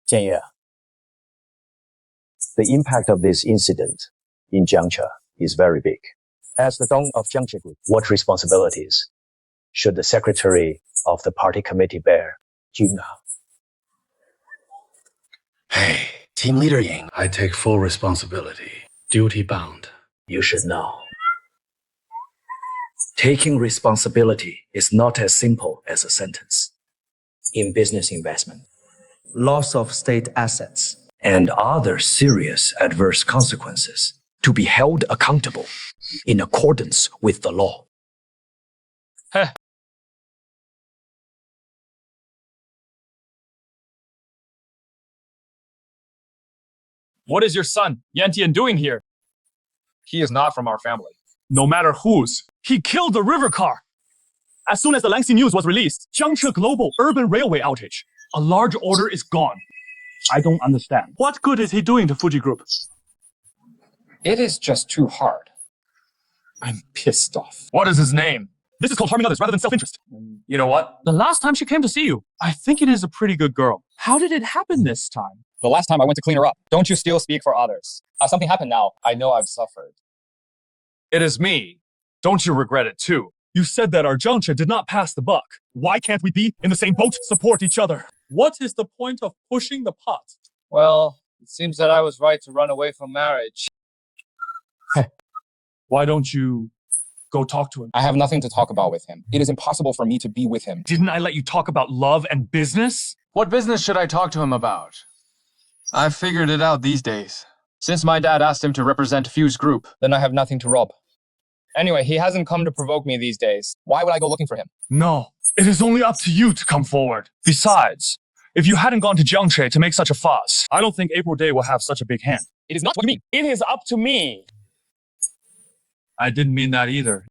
Jianye, the impact of this incident in Jiangche is very big. As the Dong of Jiangche Group, what responsibilities should the secretary of the party committee bear? Juna. Hey, team leader Ying, I take full responsibility. Duty bound. You should know. Taking responsibility is not as simple as a sentence. In business investment, loss of state assets, and other serious adverse consequences to be held accountable in accordance with the law. Heh. What is your son, Yantian, doing here? He is not from our family. No matter whose, he killed the river car. As soon as the Langxi news was released, Jiangche Global Urban Railway outage. A large order is gone. I don't understand. What good is he doing to Fuji Group? It is just too hard. I'm pissed off. What is his name? This is called harming others rather than self-interest. You know what? The last time she came to see you, I think it is a pretty good girl. How did it happen this time? The last time I went to clean her up. Don't you still speak for others? Something happened now. I know I've suffered. It is me. Don't you regret it too? You said that our Jiangche did not pass the buck. Why can't we be in the same boat, support each other? What is the point of pushing the pot? Well, it seems that I was right to run away from marriage. Why don't you go talk to him? I have nothing to talk about with him. It is impossible for me to be with him. Didn't I let you talk about love and business? What business should I talk to him about? I've figured it out these days. Since my dad asked him to represent Fuse Group, then I have nothing to rob. Anyway, he hasn't come to provoke me these days. Why would I go looking for him? No, it is only up to you to come forward. Besides, if you hadn't gone to Jiangche to make such a fuss, I don't think April Day will have such a big hand. It is not what you mean. It is up to me. I didn't mean that either.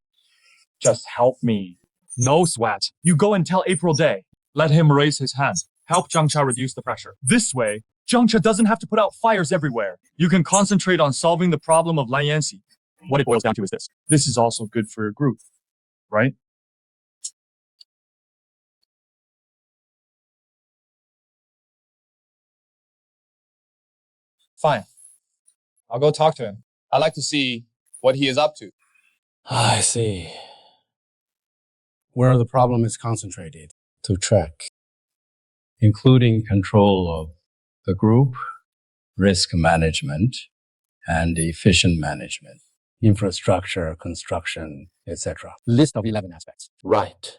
Just help me. No, Swat. You go and tell April Day. Let him raise his hand. Help Jiangcha reduce the pressure. This way, Jiangcha doesn't have to put out fires everywhere. You can concentrate on solving the problem of Lan Yanxi. What it boils down to is this. This is also good for your group, right? Fine. I'll go talk to him. I'd like to see what he is up to. I see. Where the problem is concentrated to track, including control of the group, risk management, and efficient management, infrastructure, construction, etc. List of 11 aspects. Right.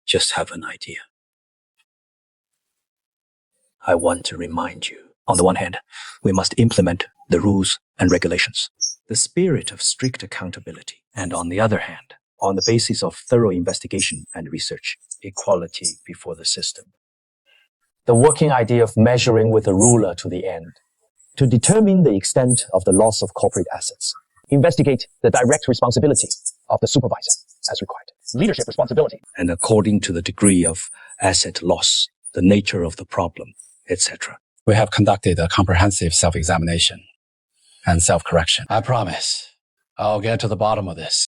Just have an idea. I want to remind you On the one hand, we must implement the rules and regulations, the spirit of strict accountability, and on the other hand, on the basis of thorough investigation and research, equality before the system. The working idea of measuring with a ruler to the end, to determine the extent of the loss of corporate assets. Investigate the direct responsibility of the supervisor as required. Leadership responsibility. And according to the degree of asset loss, the nature of the problem, etc. We have conducted a comprehensive self-examination and self-correction. I promise I'll get to the bottom of this.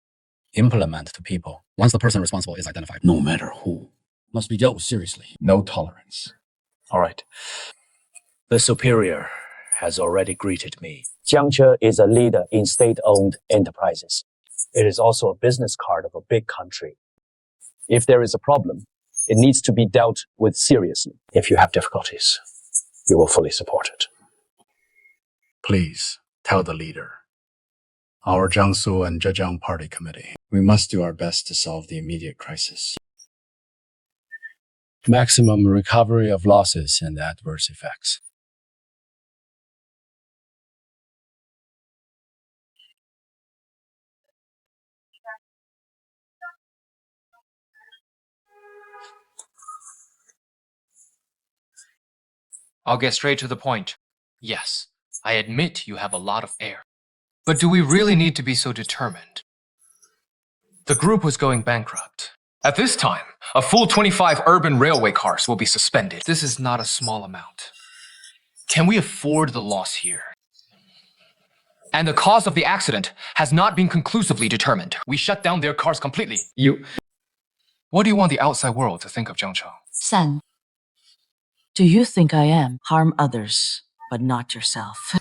Implement to people. Once the person responsible is identified, no matter who, must be dealt with seriously. No tolerance. All right. The superior has already greeted me. Jiangche is a leader in state-owned enterprises. It is also a business card of a big country. If there is a problem, it needs to be dealt with seriously. If you have difficulties, we will fully support it. Please tell the leader, our Jiangsu and Zhejiang Party Committee, we must do our best to solve the immediate crisis. Maximum recovery of losses and adverse effects. I'll get straight to the point. Yes, I admit you have a lot of air. But do we really need to be so determined? The group was going bankrupt. At this time, a full 25 urban railway cars will be suspended. This is not a small amount. Can we afford the loss here? And the cause of the accident has not been conclusively determined. We shut down their cars completely. What do you want the outside world to think of Jiangche? San, do you think I am harm others, but not yourself?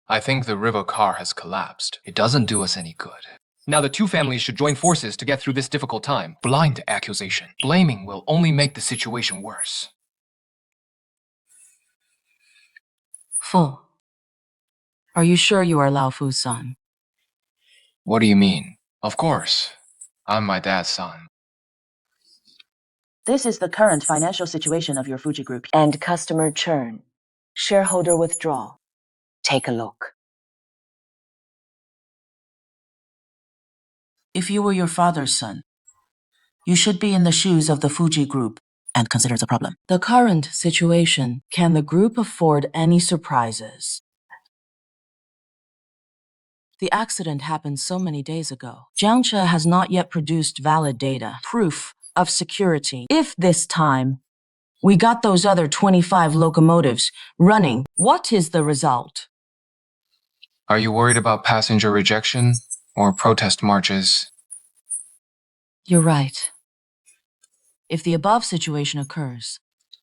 I think the river car has collapsed. It doesn't do us any good. Now the two families should join forces to get through this difficult time. Blind accusation. Blaming will only make the situation worse. Fu, are you sure you are Lao Fu's son? What do you mean? Of course. I'm my dad's son. This is the current financial situation of your Fuji Group. And customer churn. Shareholder withdrawal. Take a look. If you were your father's son, you should be in the shoes of the Fuji Group and consider it a problem. The current situation, can the group afford any surprises? The accident happened so many days ago. Jiangche has not yet produced valid data, proof of security. If this time we got those other 25 locomotives running, what is the result? Are you worried about passenger rejection or protest marches? You're right. If the above situation occurs,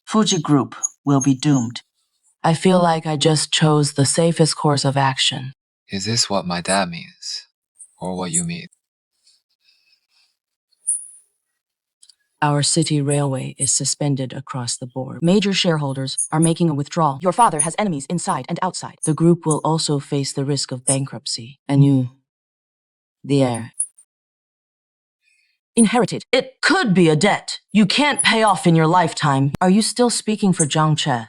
Fuji Group will be doomed. I feel like I just chose the safest course of action. Is this what my dad means? Or what you mean? Our city railway is suspended across the board. Major shareholders are making a withdrawal. Your father has enemies inside and outside. The group will also face the risk of bankruptcy. And you, the heir, inherited. It could be a debt you can't pay off in your lifetime. Are you still speaking for Zhang Che?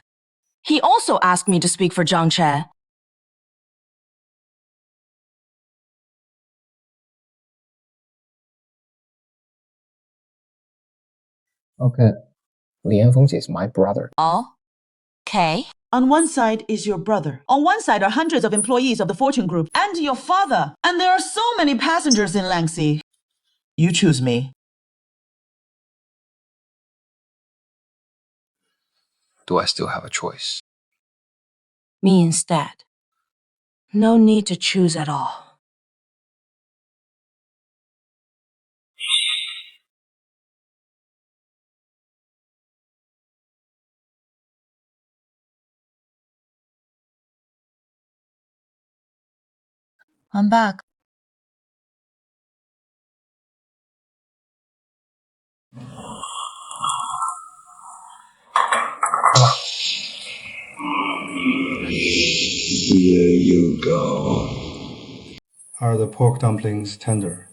He also asked me to speak for Zhang Che. Okay. Li Yanfeng is my brother. Oh? Okay. On one side is your brother. On one side are hundreds of employees of the Fortune Group and your father. And there are so many passengers in Langxi. You choose me. Do I still have a choice? Me instead. No need to choose at all. I'm back. Here you go. Are the pork dumplings tender?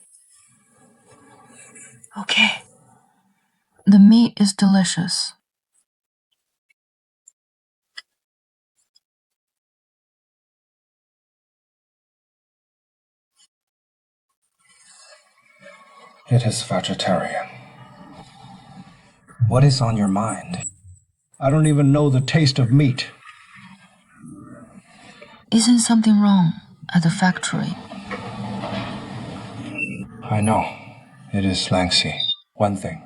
Okay. The meat is delicious. It is vegetarian. What is on your mind? I don't even know the taste of meat. Isn't something wrong at the factory? I know. It is lengthy. One thing.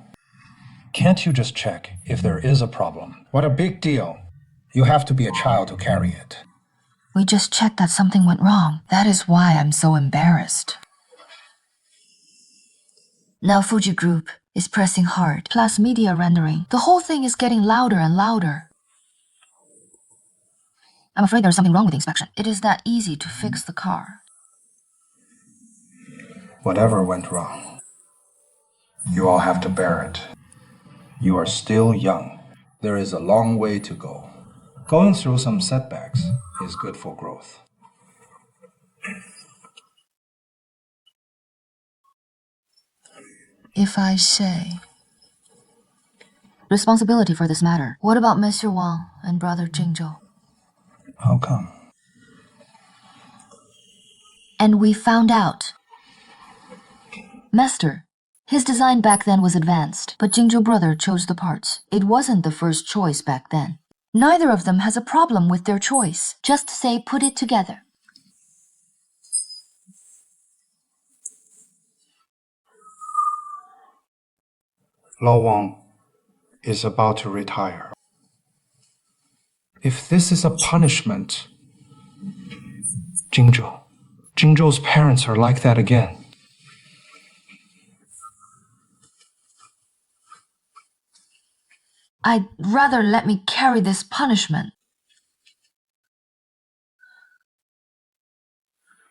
Can't you just check if there is a problem? What a big deal. You have to be a child to carry it. We just checked that something went wrong. That is why I'm so embarrassed. Now Fuji Group is pressing hard, plus media rendering. The whole thing is getting louder and louder. I'm afraid there's something wrong with the inspection. It is that easy to fix the car. Whatever went wrong, you all have to bear it. You are still young. There is a long way to go. Going through some setbacks is good for growth. If I say... Responsibility for this matter. What about Mr. Wang and Brother Jingzhou? How come? And we found out. Master, his design back then was advanced, but Jingzhou brother chose the parts. It wasn't the first choice back then. Neither of them has a problem with their choice. Just say put it together. Lao Wang is about to retire. If this is a punishment, Jingzhou's parents are like that again. I'd rather let me carry this punishment.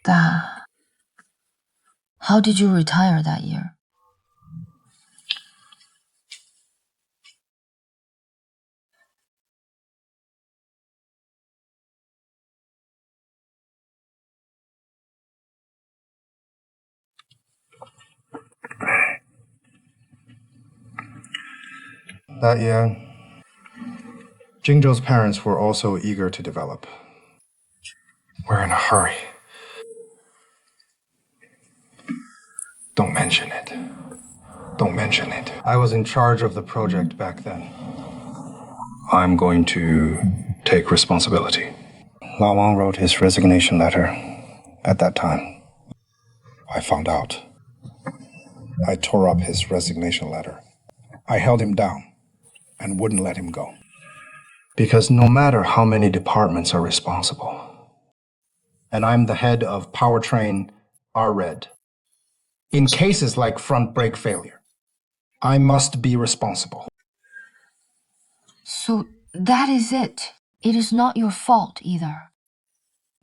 Da, how did you retire that year? That year, Jingzhou's parents were also eager to develop. We're in a hurry. Don't mention it. Don't mention it. I was in charge of the project back then. I'm going to take responsibility. Lao Wang wrote his resignation letter at that time. I found out. I tore up his resignation letter. I held him down and wouldn't let him go. Because no matter how many departments are responsible, and I'm the head of powertrain R-Red, in cases like front brake failure, I must be responsible. So that is it. It is not your fault either.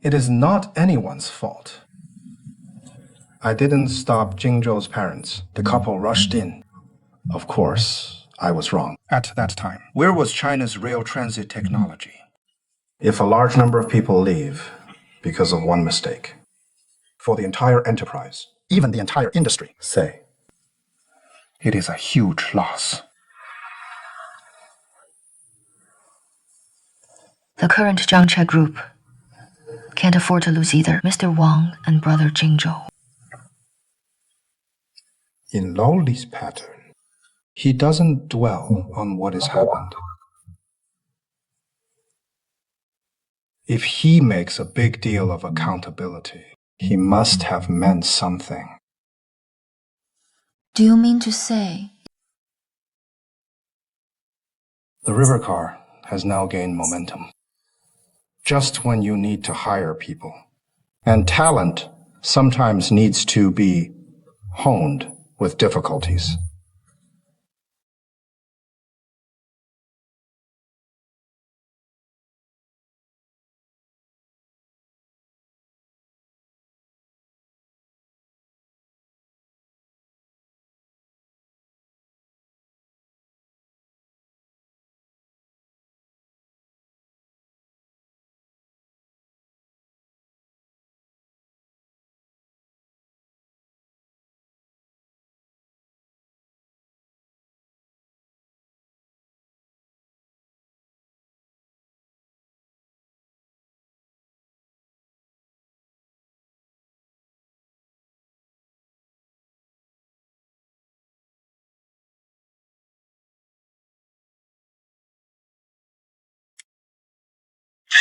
It is not anyone's fault. I didn't stop Jingzhou's parents. The couple rushed in. Of course, I was wrong. At that time, where was China's rail transit technology? If a large number of people leave because of one mistake, for the entire enterprise, even the entire industry, say, it is a huge loss. The current Zhangche group can't afford to lose either Mr. Wang and Brother Jingzhou. In Lao Li's pattern, he doesn't dwell on what has happened. If he makes a big deal of accountability, he must have meant something. Do you mean to say? The river car has now gained momentum. Just when you need to hire people. And talent sometimes needs to be honed with difficulties.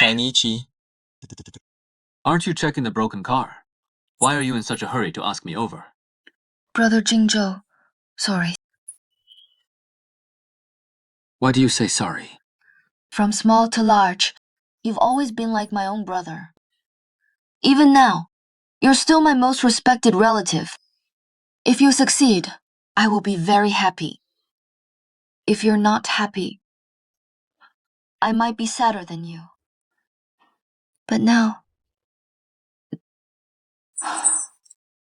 Shinichi. Aren't you checking the broken car? Why are you in such a hurry to ask me over? Brother Jingzhou, sorry. Why do you say sorry? From small to large, you've always been like my own brother. Even now, you're still my most respected relative. If you succeed, I will be very happy. If you're not happy, I might be sadder than you. But now...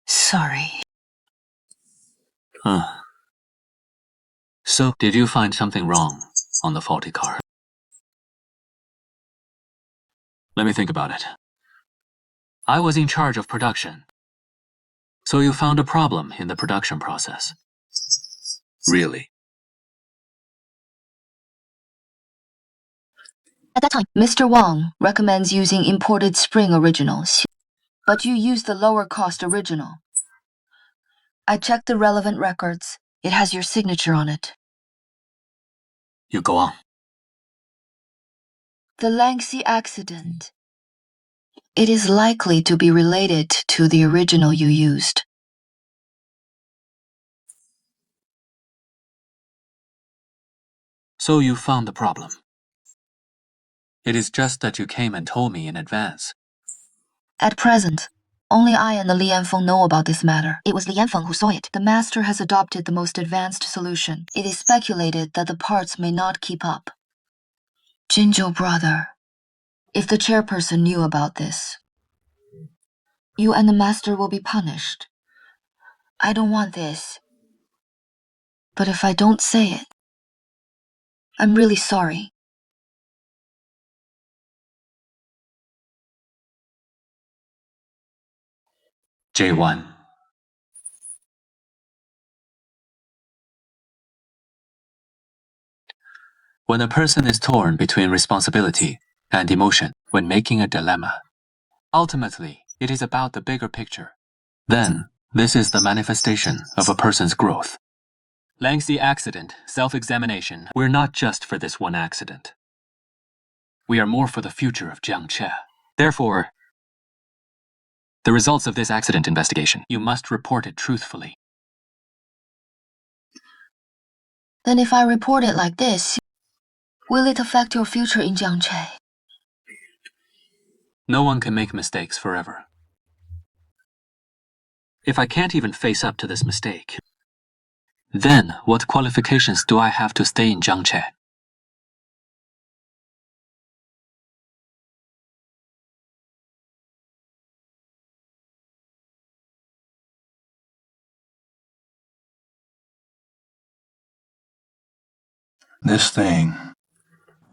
Sorry. Huh. So, did you find something wrong on the faulty car? Let me think about it. I was in charge of production. So you found a problem in the production process. Really? At that time, Mr. Wang recommends using imported spring originals, but you used the lower cost original. I checked the relevant records. It has your signature on it. You go on. The Langxi accident. It is likely to be related to the original you used. So you found the problem. It is just that you came and told me in advance. At present, only I and the Li Yanfeng know about this matter. It was Li Yanfeng who saw it. The master has adopted the most advanced solution. It is speculated that the parts may not keep up. Jinzhou brother, if the chairperson knew about this, you and the master will be punished. I don't want this. But if I don't say it, I'm really sorry. J1. When a person is torn between responsibility and emotion when making a dilemma, ultimately, it is about the bigger picture. Then, this is the manifestation of a person's growth. Langxi accident, self-examination, we're not just for this one accident. We are more for the future of Jiangche. Therefore, the results of this accident investigation, you must report it truthfully. Then if I report it like this, will it affect your future in Jiangche? No one can make mistakes forever. If I can't even face up to this mistake, then what qualifications do I have to stay in Jiangche? This thing,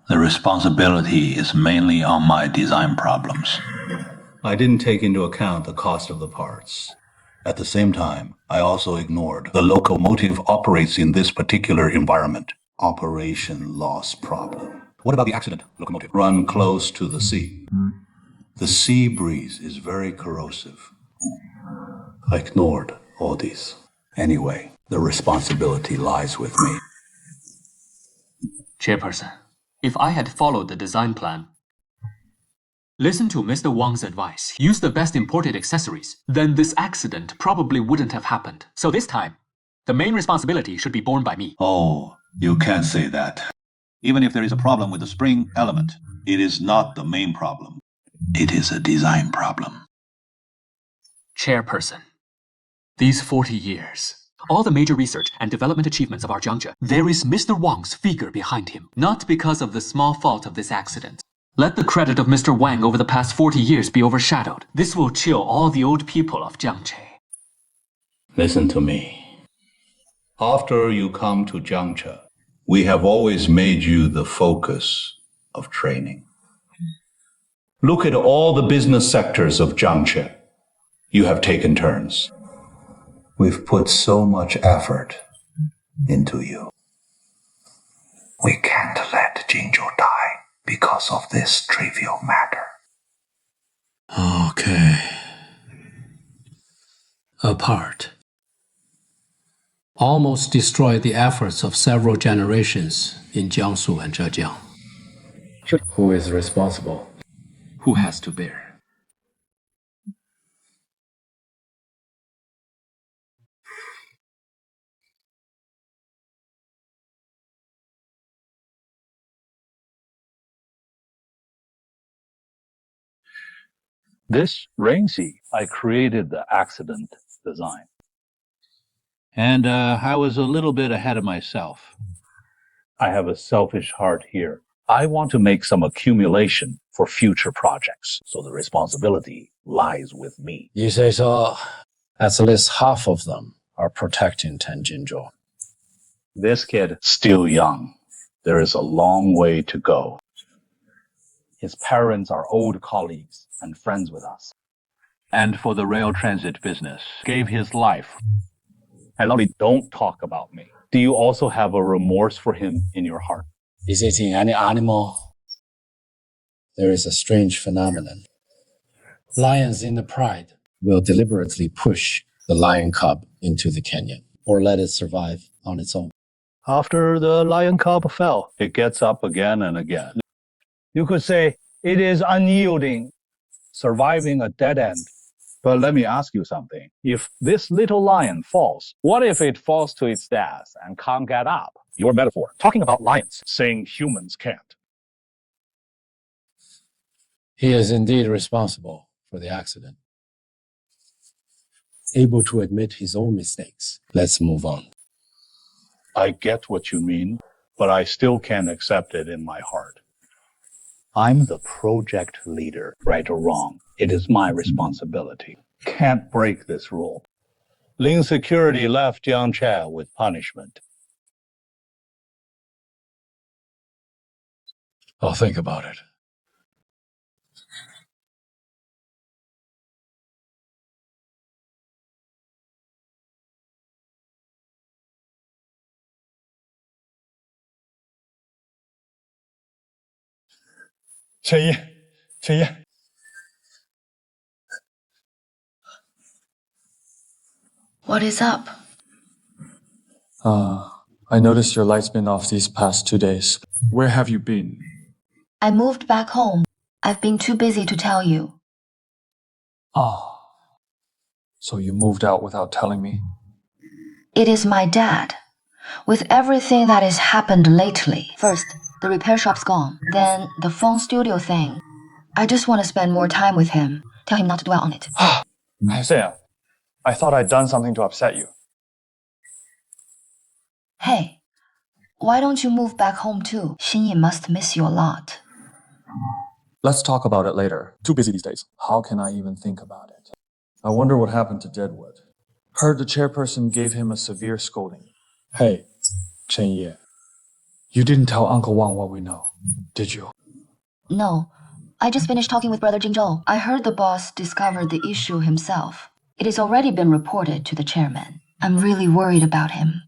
the responsibility is mainly on my design problems. I didn't take into account the cost of the parts. At the same time, I also ignored the locomotive operates in this particular environment. Operation loss problem. What about the accident locomotive? Run close to the sea. The sea breeze is very corrosive. I ignored all these. Anyway, the responsibility lies with me. Chairperson, if I had followed the design plan, listen to Mr. Wang's advice, use the best imported accessories, then this accident probably wouldn't have happened. So this time, the main responsibility should be borne by me. Oh, you can't say that. Even if there is a problem with the spring element, it is not the main problem. It is a design problem. Chairperson, these 40 years, all the major research and development achievements of our Jiangche, there is Mr. Wang's figure behind him, not because of the small fault of this accident. Let the credit of Mr. Wang over the past 40 years be overshadowed. This will chill all the old people of Jiangche. Listen to me. After you come to Jiangche, we have always made you the focus of training. Look at all the business sectors of Jiangche. You have taken turns. We've put so much effort into you. We can't let Jinzhou die because of this trivial matter. Okay. Apart. Almost destroyed the efforts of several generations in Jiangsu and Zhejiang. Who is responsible? who has to bear. This Rainsy, I created the accident design. And I was a little bit ahead of myself. I have a selfish heart here. I want to make some accumulation for future projects, so the responsibility lies with me. You say so. At least half of them are protecting Tenjinzhou. This kid, still young. There is a long way to go. His parents are old colleagues and friends with us. And for the rail transit business, gave his life. And Lonnie, don't talk about me. Do you also have a remorse for him in your heart? Is it in any animal? There is a strange phenomenon. Lions in the pride will deliberately push the lion cub into the canyon or let it survive on its own. After the lion cub fell, it gets up again and again. You could say it is unyielding, surviving a dead end. But let me ask you something. If this little lion falls, what if it falls to its death and can't get up? Your metaphor, talking about lions, saying humans can't. He is indeed responsible for the accident. Able to admit his own mistakes. Let's move on. I get what you mean, but I still can't accept it in my heart. I'm the project leader, right or wrong. It is my responsibility. Can't break this rule. Ling Security left Jiangche with punishment. I'll think about it. Chen Ye. What is up? I noticed your light's been off these past 2 days. Where have you been? I moved back home. I've been too busy to tell you. So you moved out without telling me? It is my dad. With everything that has happened lately. First, the repair shop's gone. Then, the phone studio thing. I just want to spend more time with him. Tell him not to dwell on it. Sam, I thought I'd done something to upset you. Hey, why don't you move back home too? Xinyi must miss you a lot. Let's talk about it later. Too busy these days. How can I even think about it? I wonder what happened to Deadwood. Heard the chairperson gave him a severe scolding. Hey, Chen Ye. You didn't tell Uncle Wang what we know, did you? No, I just finished talking with Brother Jingzhou. I heard the boss discovered the issue himself. It has already been reported to the chairman. I'm really worried about him.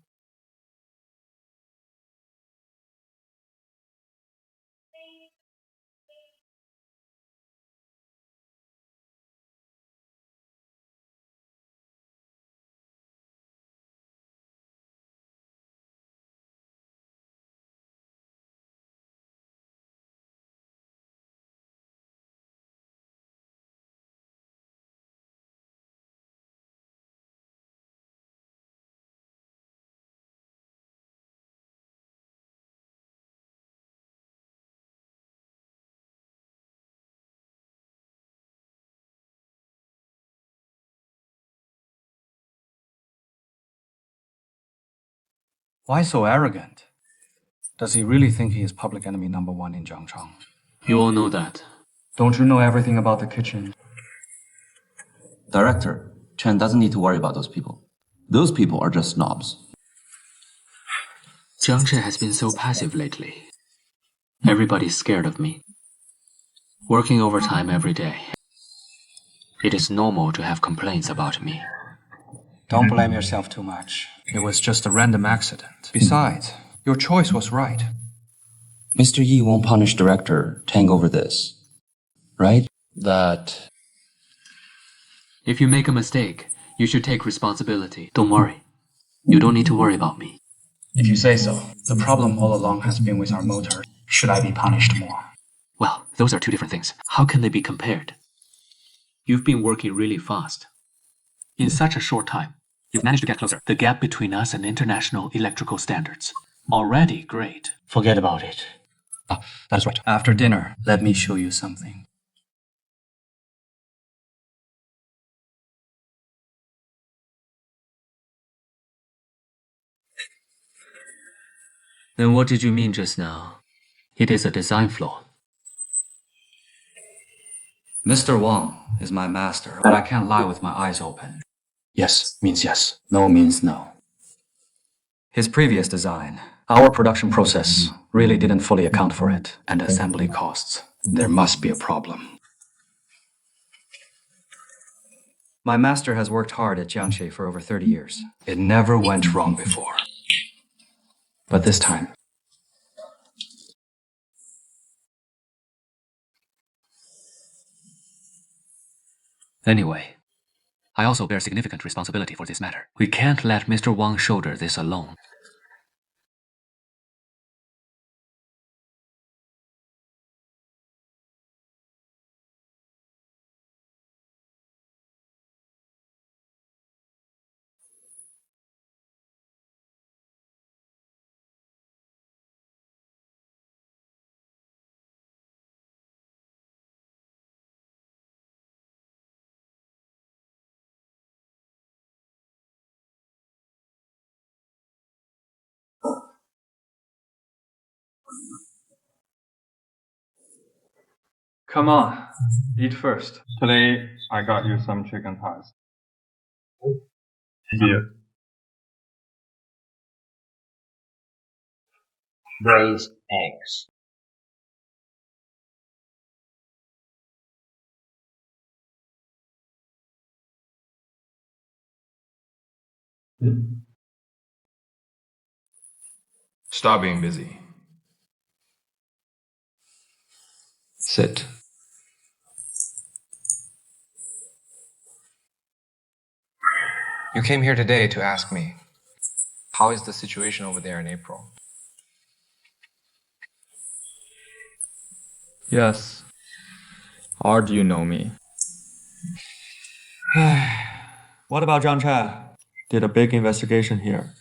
Why so arrogant? Does he really think he is public enemy #1 in Jiangchang? You all know that. Don't you know everything about the kitchen? Director, Chen doesn't need to worry about those people. Those people are just snobs. Jiangche has been so passive lately. Everybody's scared of me. Working overtime every day. It is normal to have complaints about me. Don't blame yourself too much. It was just a random accident. Besides, your choice was right. Mr. Yi won't punish Director Tang over this, right? That... If you make a mistake, you should take responsibility. Don't worry. You don't need to worry about me. If you say so, the problem all along has been with our motor. Should I be punished more? Well, those are two different things. How can they be compared? You've been working really fast. In such a short time, you've managed to get closer. The gap between us and international electrical standards. Already great. Forget about it. That is right. After dinner, let me show you something. Then what did you mean just now? It is a design flaw. Mr. Wang is my master, but I can't lie with my eyes open. Yes means yes. No means no. His previous design, our production process, really didn't fully account for it, and assembly costs. There must be a problem. My master has worked hard at Jiangxi for over 30 years. It never went wrong before. But this time, Anyway, I also bear significant responsibility for this matter. We can't let Mr. Wang shoulder this alone. Come on, eat first. Today, I got you some chicken thighs. Beer. Braised eggs. Stop being busy. Sit. You came here today to ask me, how is the situation over there in April? Yes. Or do you know me? What about Zhang Cha? Did a big investigation here.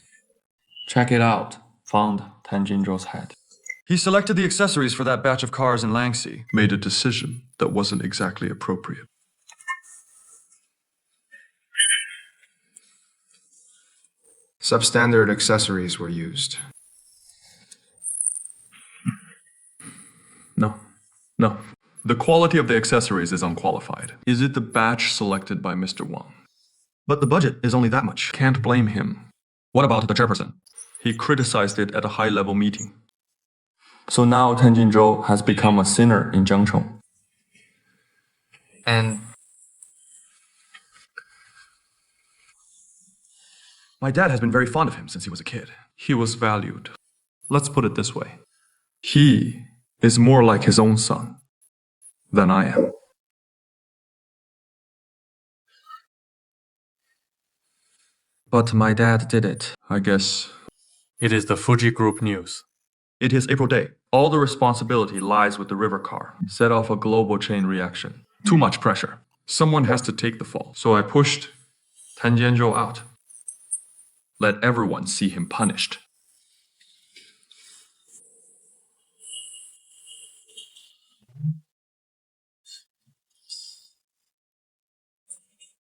Check it out. Found Tan Jinzhou's head. He selected the accessories for that batch of cars in Langxi. Made a decision that wasn't exactly appropriate. Substandard accessories were used. No. The quality of the accessories is unqualified. Is it the batch selected by Mr. Wang? But the budget is only that much. Can't blame him. What about the chairperson? He criticized it at a high-level meeting. So now Tan Jinzhou has become a sinner in Jiangcheng. And my dad has been very fond of him since he was a kid. He was valued. Let's put it this way. He is more like his own son than I am. But my dad did it. I guess it is the Fuji Group news. It is April Day. All the responsibility lies with the river car. Set off a global chain reaction. Too much pressure. Someone has to take the fall. So I pushed Tan Jianzhou out. Let everyone see him punished.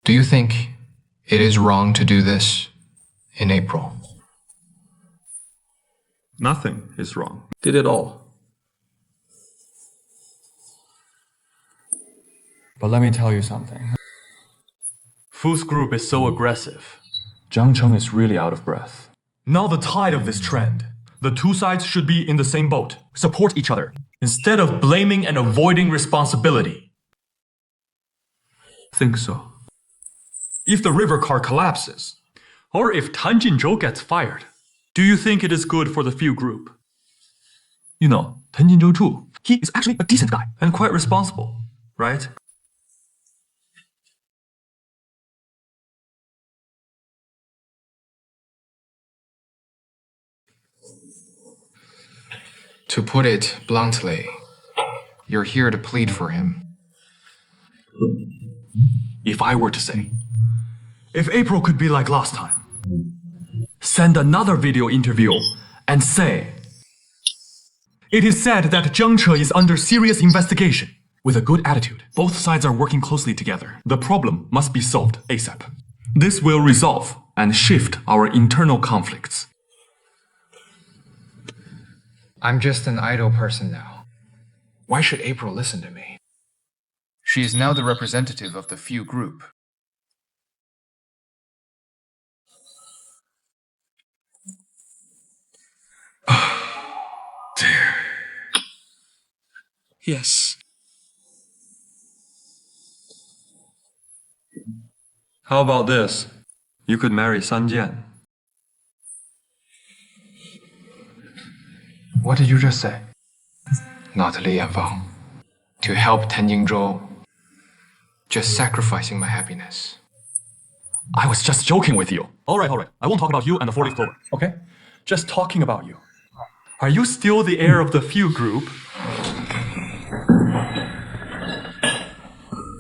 do you think it is wrong to do this in April? Nothing is wrong. Did it all. But let me tell you something. Fu's group is so aggressive. Jiangcheng is really out of breath. Now the tide of this trend. The two sides should be in the same boat. Support each other. Instead of blaming and avoiding responsibility. Think so. If the river car collapses, or if Tan Jinzhou gets fired, do you think it is good for the Fu group? You know, Tan Jinzhou too. He is actually a decent guy and quite responsible, right? To put it bluntly, You're here to plead for him. If I were to say, if April could be like last time, send another video interview and say, it is said that Jiang Che is under serious investigation. With a good attitude, both sides are working closely together. The problem must be solved ASAP. This will resolve and shift our internal conflicts. I'm just an idle person now. Why should April listen to me? She is now the representative of the few group. Dear. Yes. How about this? You could marry San Jian. What did you just say? Not Li Yanfang. To help Tan Yingzhou. Just sacrificing my happiness. I was just joking with you. All right. I won't talk about you and the 4-leaf clover, okay? Just talking about you. Are you still the heir of the few group?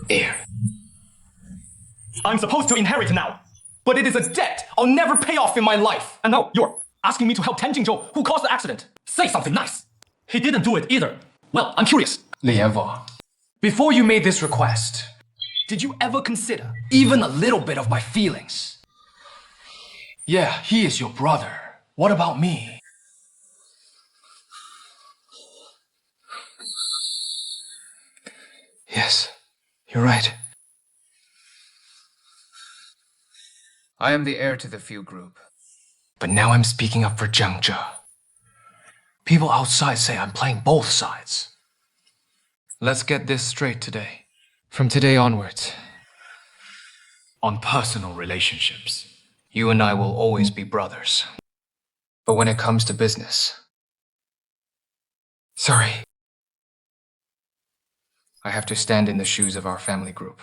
Heir. I'm supposed to inherit now, but it is a debt I'll never pay off in my life. And now you're asking me to help Tan Jingzhou, who caused the accident. Say something nice. He didn't do it either. Well, I'm curious. Li Yanfang, before you made this request, Did you ever consider even a little bit of my feelings? Yeah, he is your brother. What about me? yes, you're right. I am the heir to the few group. But now I'm speaking up for Jiang Che. People outside say I'm playing both sides. Let's get this straight today. From today onwards, on personal relationships, you and I will always be brothers. But when it comes to business, sorry. I have to stand in the shoes of our family group.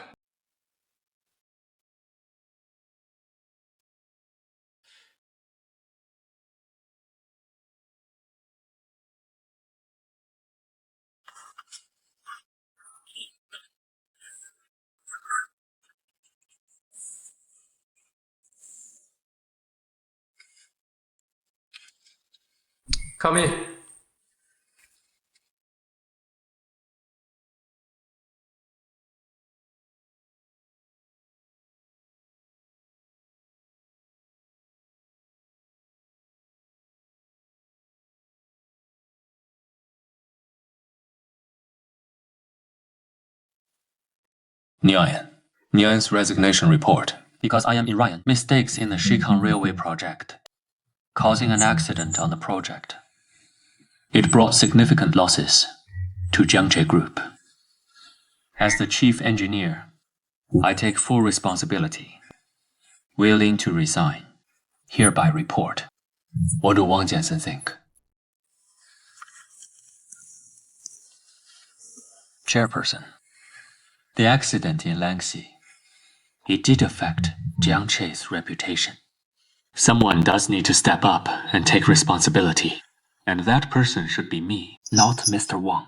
Come in. Nian's resignation report. Because I am in Ryan, mistakes in the Shikang Railway project, causing an accident on the project. It brought significant losses to Jiangche Group. As the chief engineer, I take full responsibility. Willing to resign. Hereby report. What do Wang Jiansen think? Chairperson, the accident in Langxi, it did affect Jiang Che's reputation. Someone does need to step up and take responsibility. And that person should be me, not Mr. Wang.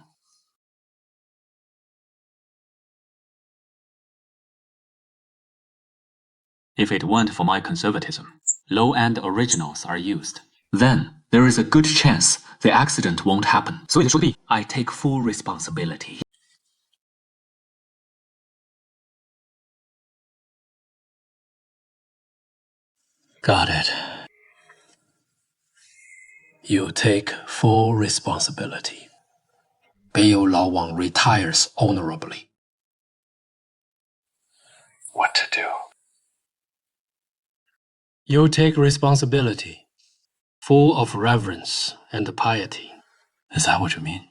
If it weren't for my conservatism, low-end originals are used. Then there is a good chance the accident won't happen. I take full responsibility. Got it. You take full responsibility. Beio Lao Wang retires honorably. What to do? You take responsibility, full of reverence and piety. Is that what you mean?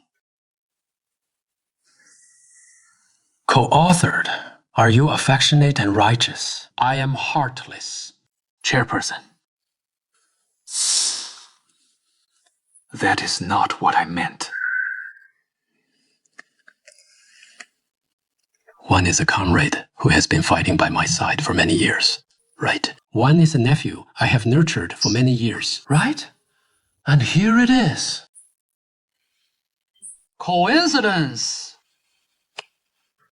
Co-authored. Are you affectionate and righteous? I am heartless. Chairperson. That is not what I meant. One is a comrade who has been fighting by my side for many years, right? One is a nephew I have nurtured for many years, right? And here it is. Coincidence!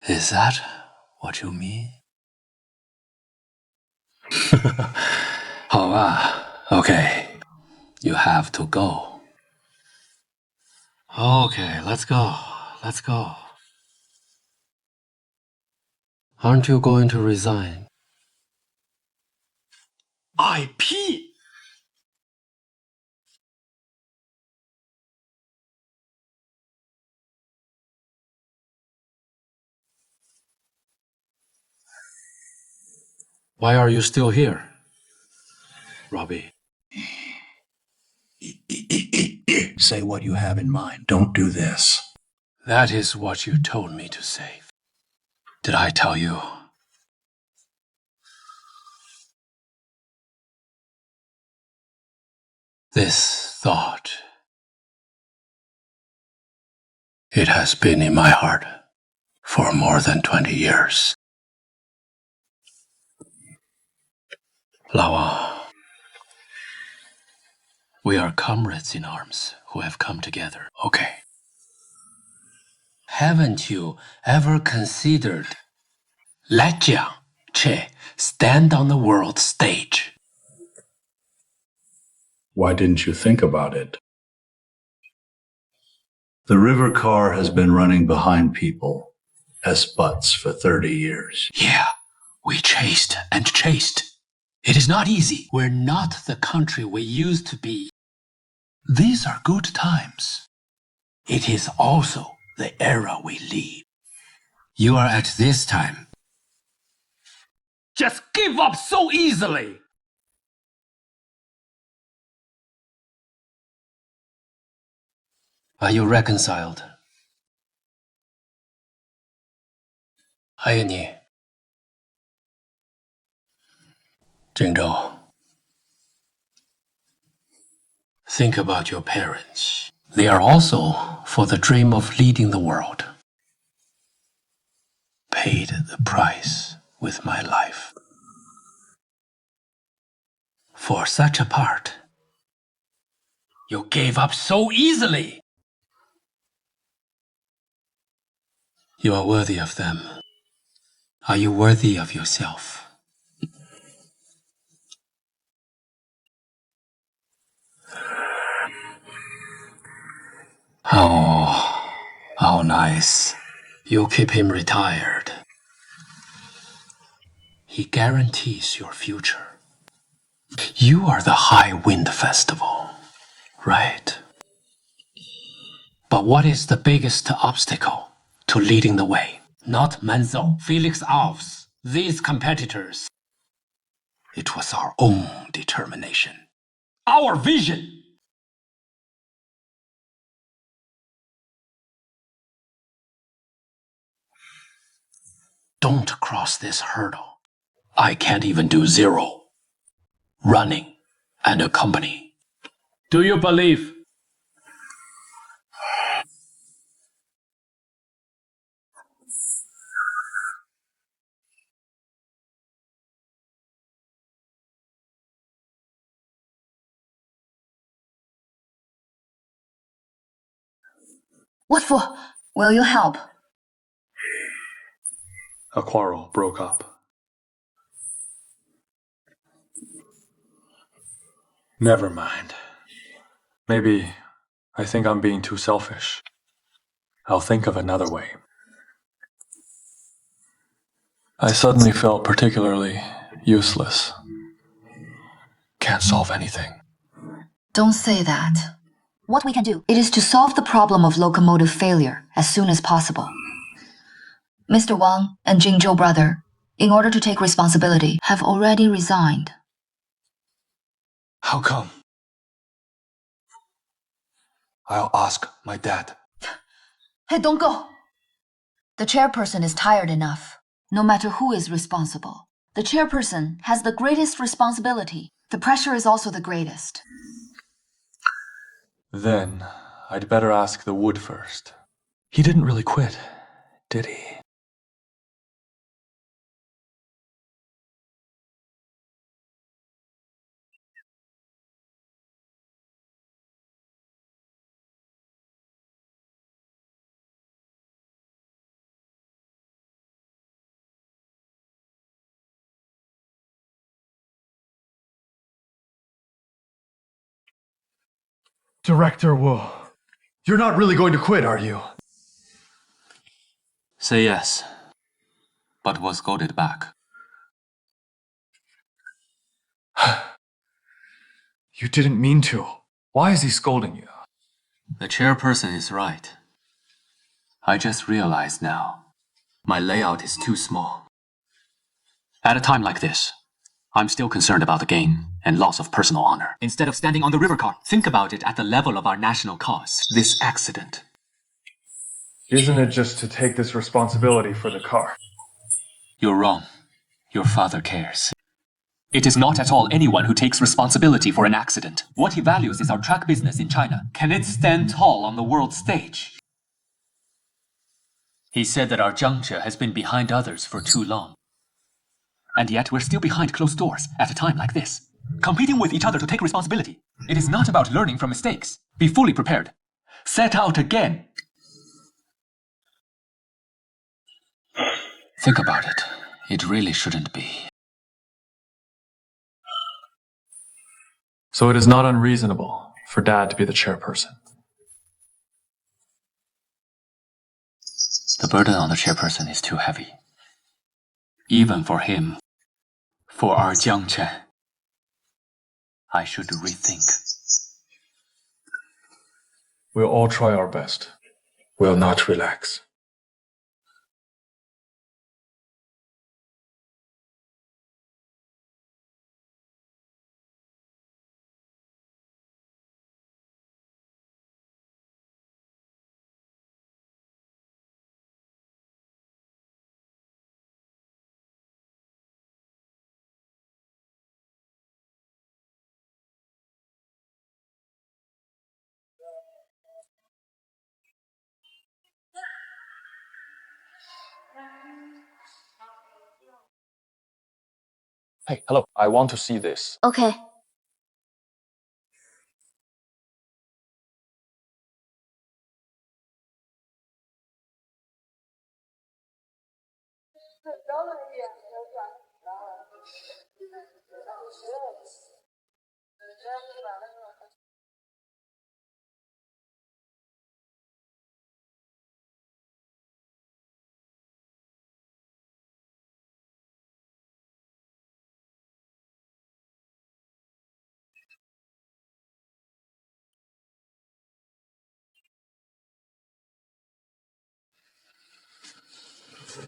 Is that what you mean? 好吧, okay. You have to go. Okay, let's go. Let's go. Aren't you going to resign? IP! Why are you still here, Robbie? Say what you have in mind. Don't do this. That is what you told me to say. Did I tell you? This thought, it has been in my heart for more than 20 years. 老王, we are comrades in arms who have come together, okay? Haven't you ever considered let Jiang Che stand on the world stage? Why didn't you think about it? The river car has been running behind people as butts for 30 years. Yeah, we chased and chased. It is not easy. We're not the country we used to be. These are good times. It is also the era we live. You are at this time. Just give up so easily. Are you reconciled? 还有你，郑州。Think about your parents. They are also for the dream of leading the world. Paid the price with my life. For such a part, you gave up so easily. You are worthy of them. Are you worthy of yourself? Oh, nice. You keep him retired. He guarantees your future. You are the High Wind Festival, right? But what is the biggest obstacle to leading the way? Not Menzo, Felix Alves, these competitors. It was our own determination. Our vision. Don't cross this hurdle. I can't even do 0. Running and a company. Do you believe? What for? Will you help? A quarrel broke up. Never mind. Maybe I think I'm being too selfish. I'll think of another way. I suddenly felt particularly useless. Can't solve anything. Don't say that. What we can do, it is to solve the problem of locomotive failure as soon as possible. Mr. Wang and Jingzhou brother, in order to take responsibility, have already resigned. How come? I'll ask my dad. Hey, don't go! The chairperson is tired enough, no matter who is responsible. The chairperson has the greatest responsibility. The pressure is also the greatest. Then I'd better ask the wood first. He didn't really quit, did he? Director Wu, you're not really going to quit, are you? Say yes, but was scolded back. You didn't mean to. Why is he scolding you? The chairperson is right. I just realized now, my layout is too small. At a time like this, I'm still concerned about the gain and loss of personal honor. Instead of standing on the river car, think about it at the level of our national cause. This accident. Isn't it just to take this responsibility for the car? You're wrong. Your father cares. It is not at all anyone who takes responsibility for an accident. What he values is our truck business in China. Can it stand tall on the world stage? He said that our Jiangche has been behind others for too long. And yet we're still behind closed doors at a time like this, competing with each other to take responsibility. It is not about learning from mistakes. Be fully prepared. Set out again. Think about it. It really shouldn't be. So it is not unreasonable for Dad to be the chairperson. The burden on the chairperson is too heavy. Even for him. For our Jiangche. I should rethink. We'll all try our best. We'll not relax. Hey, hello. I want to see this. Okay.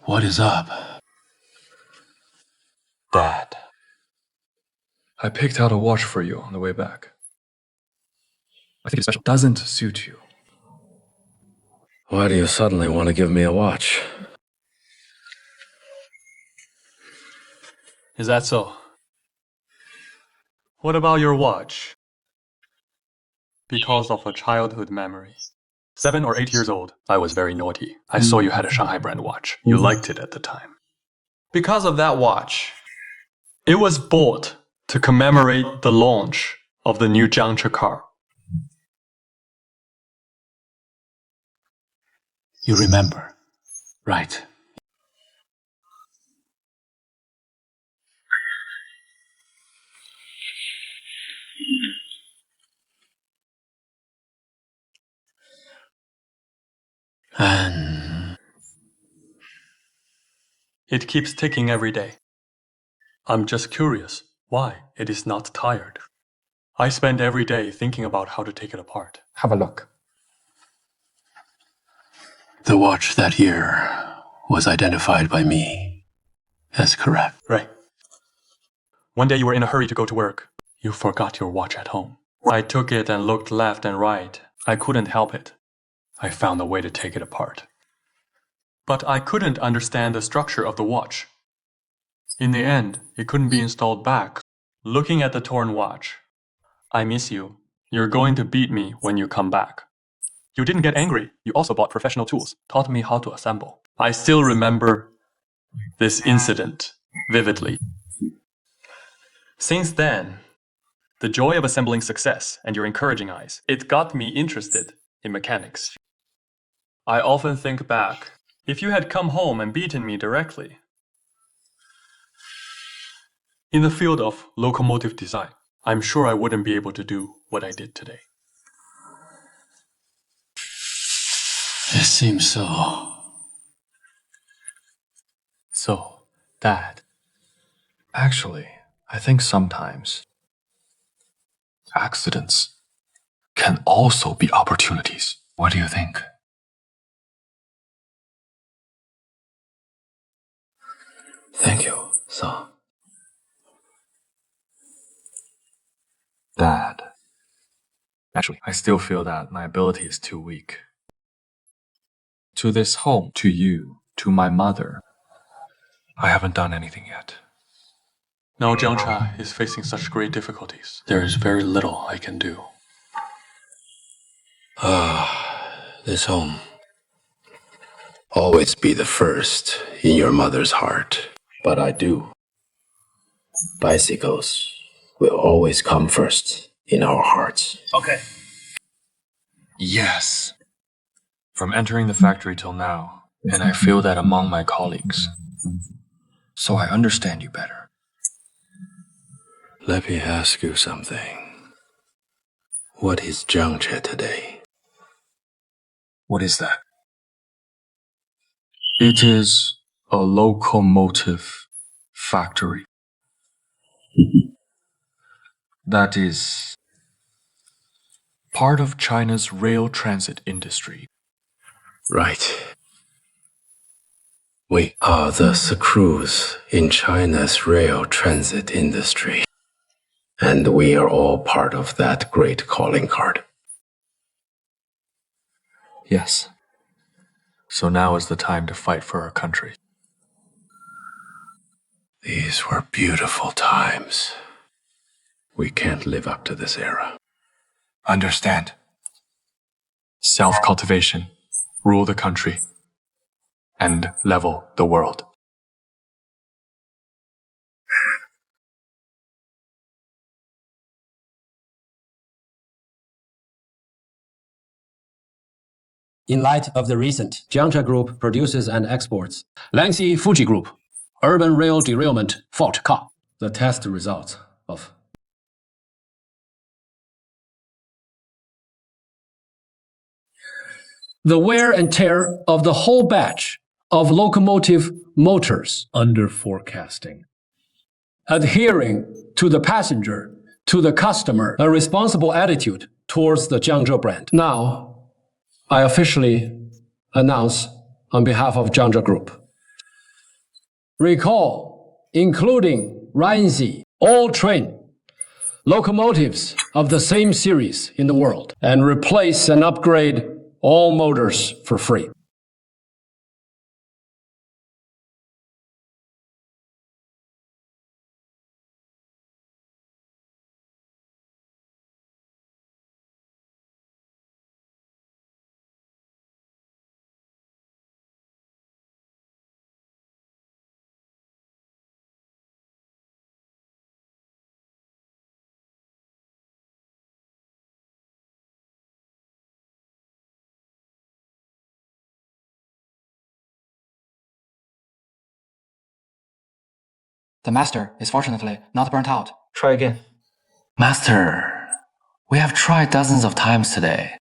What is up? Dad. I picked out a watch for you on the way back. I think it's special. Doesn't suit you. Why do you suddenly want to give me a watch? Is that so? What about your watch? Because of a childhood memory. 7 or 8 years old, I was very naughty. I saw you had a Shanghai brand watch. You liked it at the time. Because of that watch, it was bought to commemorate the launch of the new Jiangche car. You remember, right? And it keeps ticking every day. I'm just curious why it is not tired. I spend every day thinking about how to take it apart. Have a look. the watch that year was identified by me as correct. Right. One day you were in a hurry to go to work. You forgot your watch at home. I took it and looked left and right. I couldn't help it. I found a way to take it apart. But I couldn't understand the structure of the watch. In the end, it couldn't be installed back. Looking at the torn watch, I miss you. You're going to beat me when you come back. You didn't get angry. You also bought professional tools, taught me how to assemble. I still remember this incident vividly. Since then, the joy of assembling success and your encouraging eyes, it got me interested in mechanics. I often think back, if you had come home and beaten me directly, in the field of locomotive design, I'm sure I wouldn't be able to do what I did today. seems so. So, Dad, actually, I think sometimes accidents can also be opportunities. What do you think? Thank you, son. Dad, actually, I still feel that my ability is too weak. To this home, to you, to my mother, I haven't done anything yet. Now Jiangcha is facing such great difficulties. There is very little I can do. This home. Always be the first in your mother's heart. But I do. Bicycles will always come first in our hearts. Okay. Yes. From entering the factory till now, and I feel that among my colleagues. So I understand you better. Let me ask you something. What is Jiangche today? What is that? It is a locomotive factory. That is part of China's rail transit industry. Right. We are the screws in China's rail transit industry. And we are all part of that great calling card. Yes. So now is the time to fight for our country. These were beautiful times. We can't live up to this era. Understand. Self-cultivation, rule the country, and level the world. In light of the recent, Jiangcha Group produces and exports Lanxi Fuji Group, urban rail derailment fault car. The test results of the wear and tear of the whole batch of locomotive motors under forecasting. Adhering to the passenger, to the customer, a responsible attitude towards the Jiangzhou brand. Now, I officially announce on behalf of Jiangzhou Group. Recall, including Rheinzi, all train locomotives of the same series in the world, and replace and upgrade all motors for free. The master is fortunately not burnt out. Try again. Master, we have tried dozens of times today.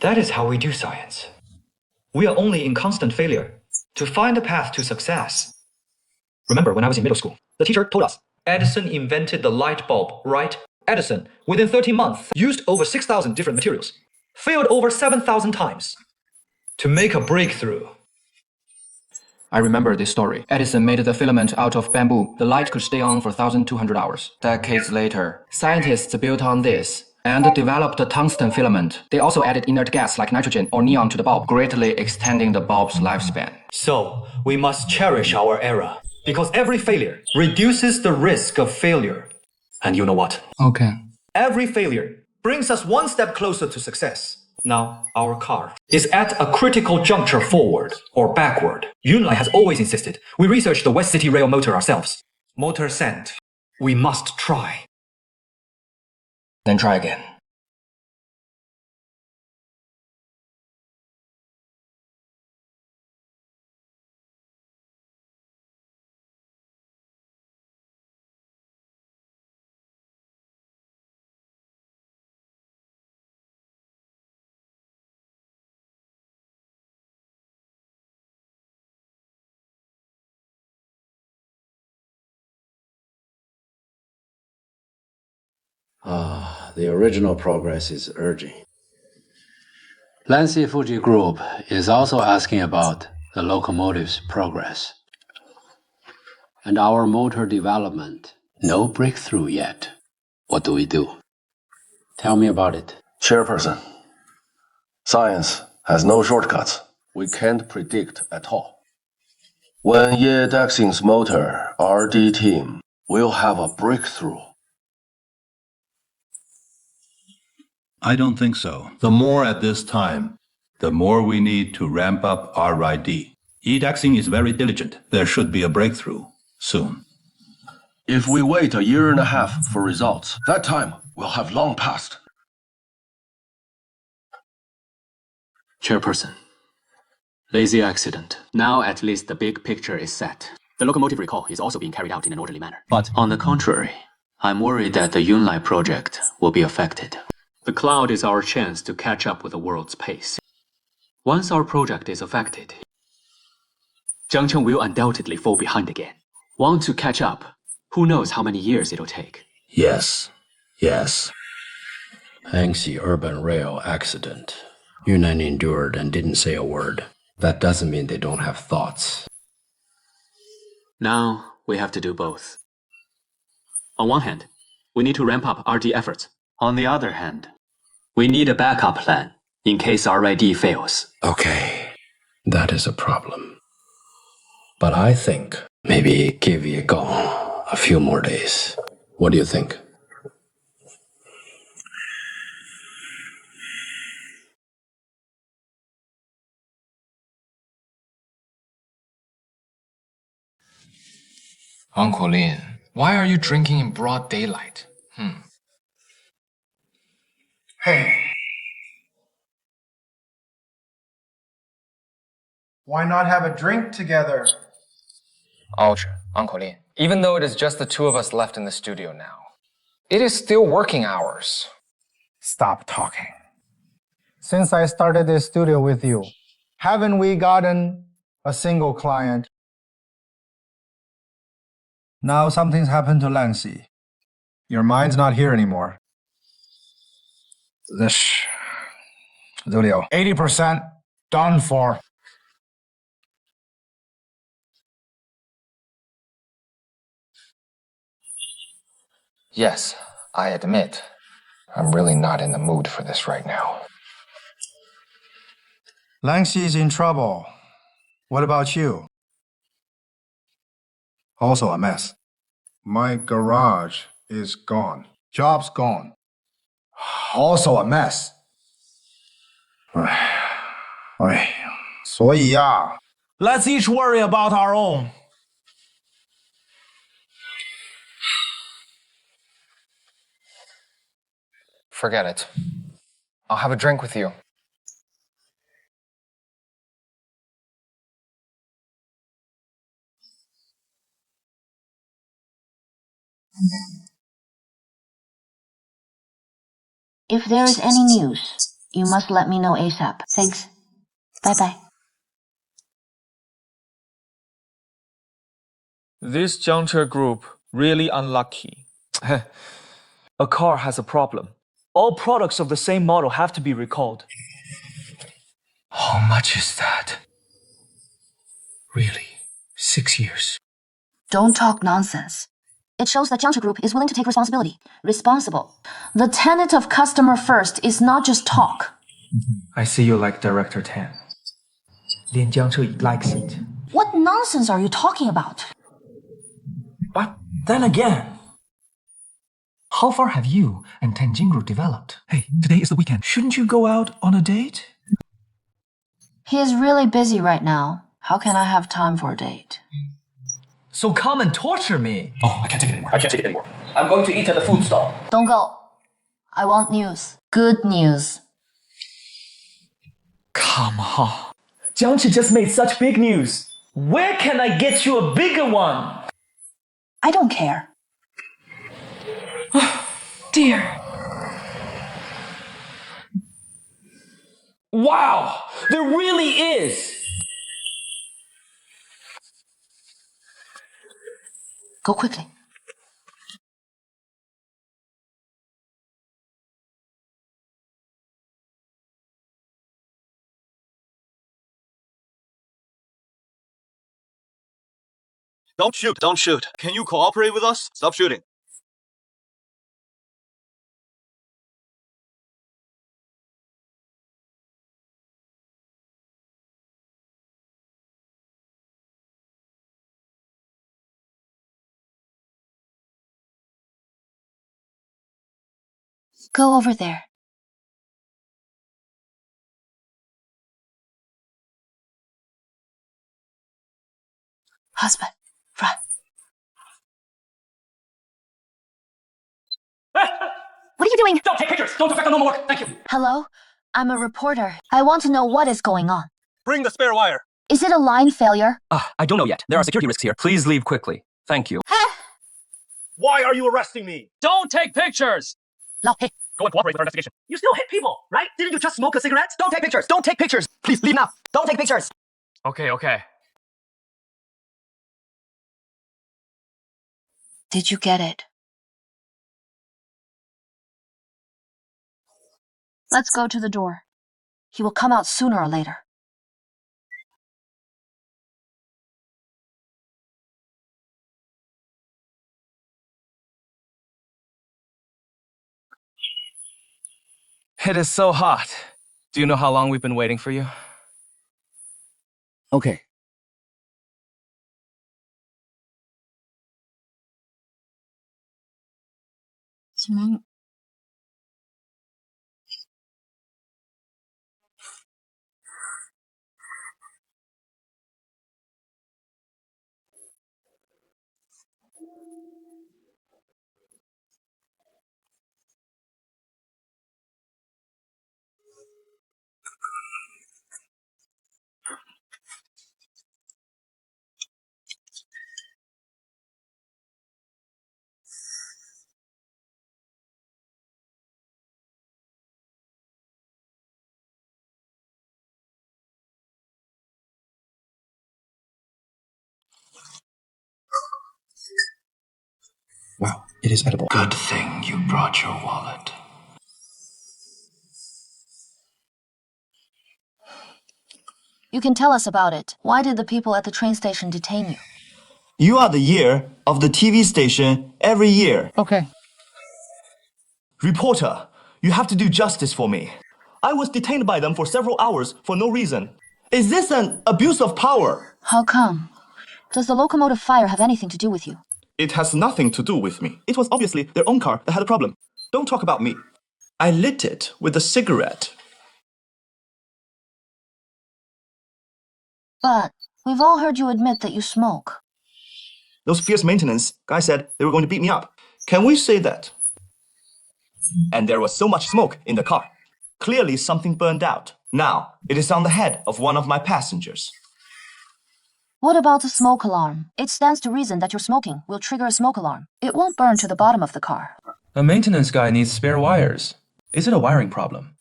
That is how we do science. We are only in constant failure to find a path to success. Remember when I was in middle school, the teacher told us, Edison invented the light bulb, right? Edison, within 13 months, used over 6,000 different materials, failed over 7,000 times to make a breakthrough. I remember this story. Edison made the filament out of bamboo. The light could stay on for 1,200 hours. Decades later, scientists built on this and developed a tungsten filament. They also added inert gas like nitrogen or neon to the bulb, greatly extending the bulb's lifespan. So, we must cherish our era, because every failure reduces the risk of failure. And you know what? Okay. Every failure brings us one step closer to success. Now, our car is at a critical juncture forward or backward. Yunlai has always insisted we research the West City rail motor ourselves. Motor sent. We must try. Then try again. The original progress is urging. Lancy Fuji Group is also asking about the locomotive's progress. And our motor development. No breakthrough yet. What do we do? Tell me about it. Chairperson, science has no shortcuts. We can't predict at all. When Ye Daxing's motor RD team will have a breakthrough. I don't think so. The more at this time, the more we need to ramp up RID. Daxing is very diligent. There should be a breakthrough soon. If we wait a year and a half for results, that time will have long passed. Chairperson. Lazy accident. Now at least the big picture is set. The locomotive recall is also being carried out in an orderly manner. But on the contrary, I'm worried that the Yunlai project will be affected. The cloud is our chance to catch up with the world's pace. Once our project is affected, Jiangcheng will undoubtedly fall behind again. Want to catch up? Who knows how many years it'll take? Yes. Hangxi urban rail accident. Yunnan endured and didn't say a word. That doesn't mean they don't have thoughts. Now we have to do both. On one hand, we need to ramp up RD efforts. On the other hand, we need a backup plan in case RID fails. Okay, that is a problem. But I think maybe give Yegong a few more days. What do you think? Uncle Lin, why are you drinking in broad daylight? Hey. Why not have a drink together? Ouch, Uncle Lin. Even though it is just the two of us left in the studio now, it is still working hours. Stop talking. Since I started this studio with you, haven't we gotten a single client? Now something's happened to Lancy. Your mind's not here anymore. This studio, 80% done for. Yes, I admit, I'm really not in the mood for this right now. Lanxi's in trouble. What about you? Also a mess. My garage is gone. Job's gone. Also a mess. 所以呀 Let's each worry about our own. Forget it. I'll have a drink with you. If there is any news, you must let me know ASAP. Thanks. Bye-bye. This Jiangche group really unlucky. A car has a problem. All products of the same model have to be recalled. How much is that? Really? 6 years? Don't talk nonsense. It shows that Jiangche Group is willing to take responsibility. Responsible. The tenet of customer first is not just talk. I see you like Director Tan. Lin Jiangche likes it. What nonsense are you talking about? But then again, how far have you and Tenjin Group developed? Hey, today is the weekend. Shouldn't you go out on a date? He is really busy right now. How can I have time for a date? So come and torture me. Oh, I can't take it anymore. I'm going to eat at the food stall. Don't go. I want news. Good news. Come on. Jiangche just made such big news. Where can I get you a bigger one? I don't care. Dear. Wow, there really is. Go quickly. Don't shoot. Don't shoot. Can you cooperate with us? Stop shooting. Go over there. Husband, run. What are you doing? Don't take pictures. Don't affect the normal work. Thank you. Hello? I'm a reporter. I want to know what is going on. Bring the spare wire. Is it a line failure? I don't know yet. There are security risks here. Please leave quickly. Thank you. Why are you arresting me? Don't take pictures! Lao, hey. Go and cooperate with our investigation. You still hit people, right? Didn't you just smoke a cigarette? Don't take pictures. Don't take pictures. Please leave now. Don't take pictures. Okay. Did you get it? Let's go to the door. He will come out sooner or later. It is so hot. Do you know how long we've been waiting for you? Okay. Wow, it is edible. Good thing you brought your wallet. You can tell us about it. Why did the people at the train station detain you? You are the year of the TV station every year. Okay. Reporter, you have to do justice for me. I was detained by them for several hours for no reason. Is this an abuse of power? How come? Does the locomotive fire have anything to do with you? It has nothing to do with me. It was obviously their own car that had a problem. Don't talk about me. I lit it with a cigarette. But we've all heard you admit that you smoke. Those fierce maintenance guys said they were going to beat me up. Can we say that? And there was so much smoke in the car. Clearly something burned out. Now, it is on the head of one of my passengers. What about the smoke alarm? It stands to reason that your smoking will trigger a smoke alarm. It won't burn to the bottom of the car. A maintenance guy needs spare wires. Is it a wiring problem?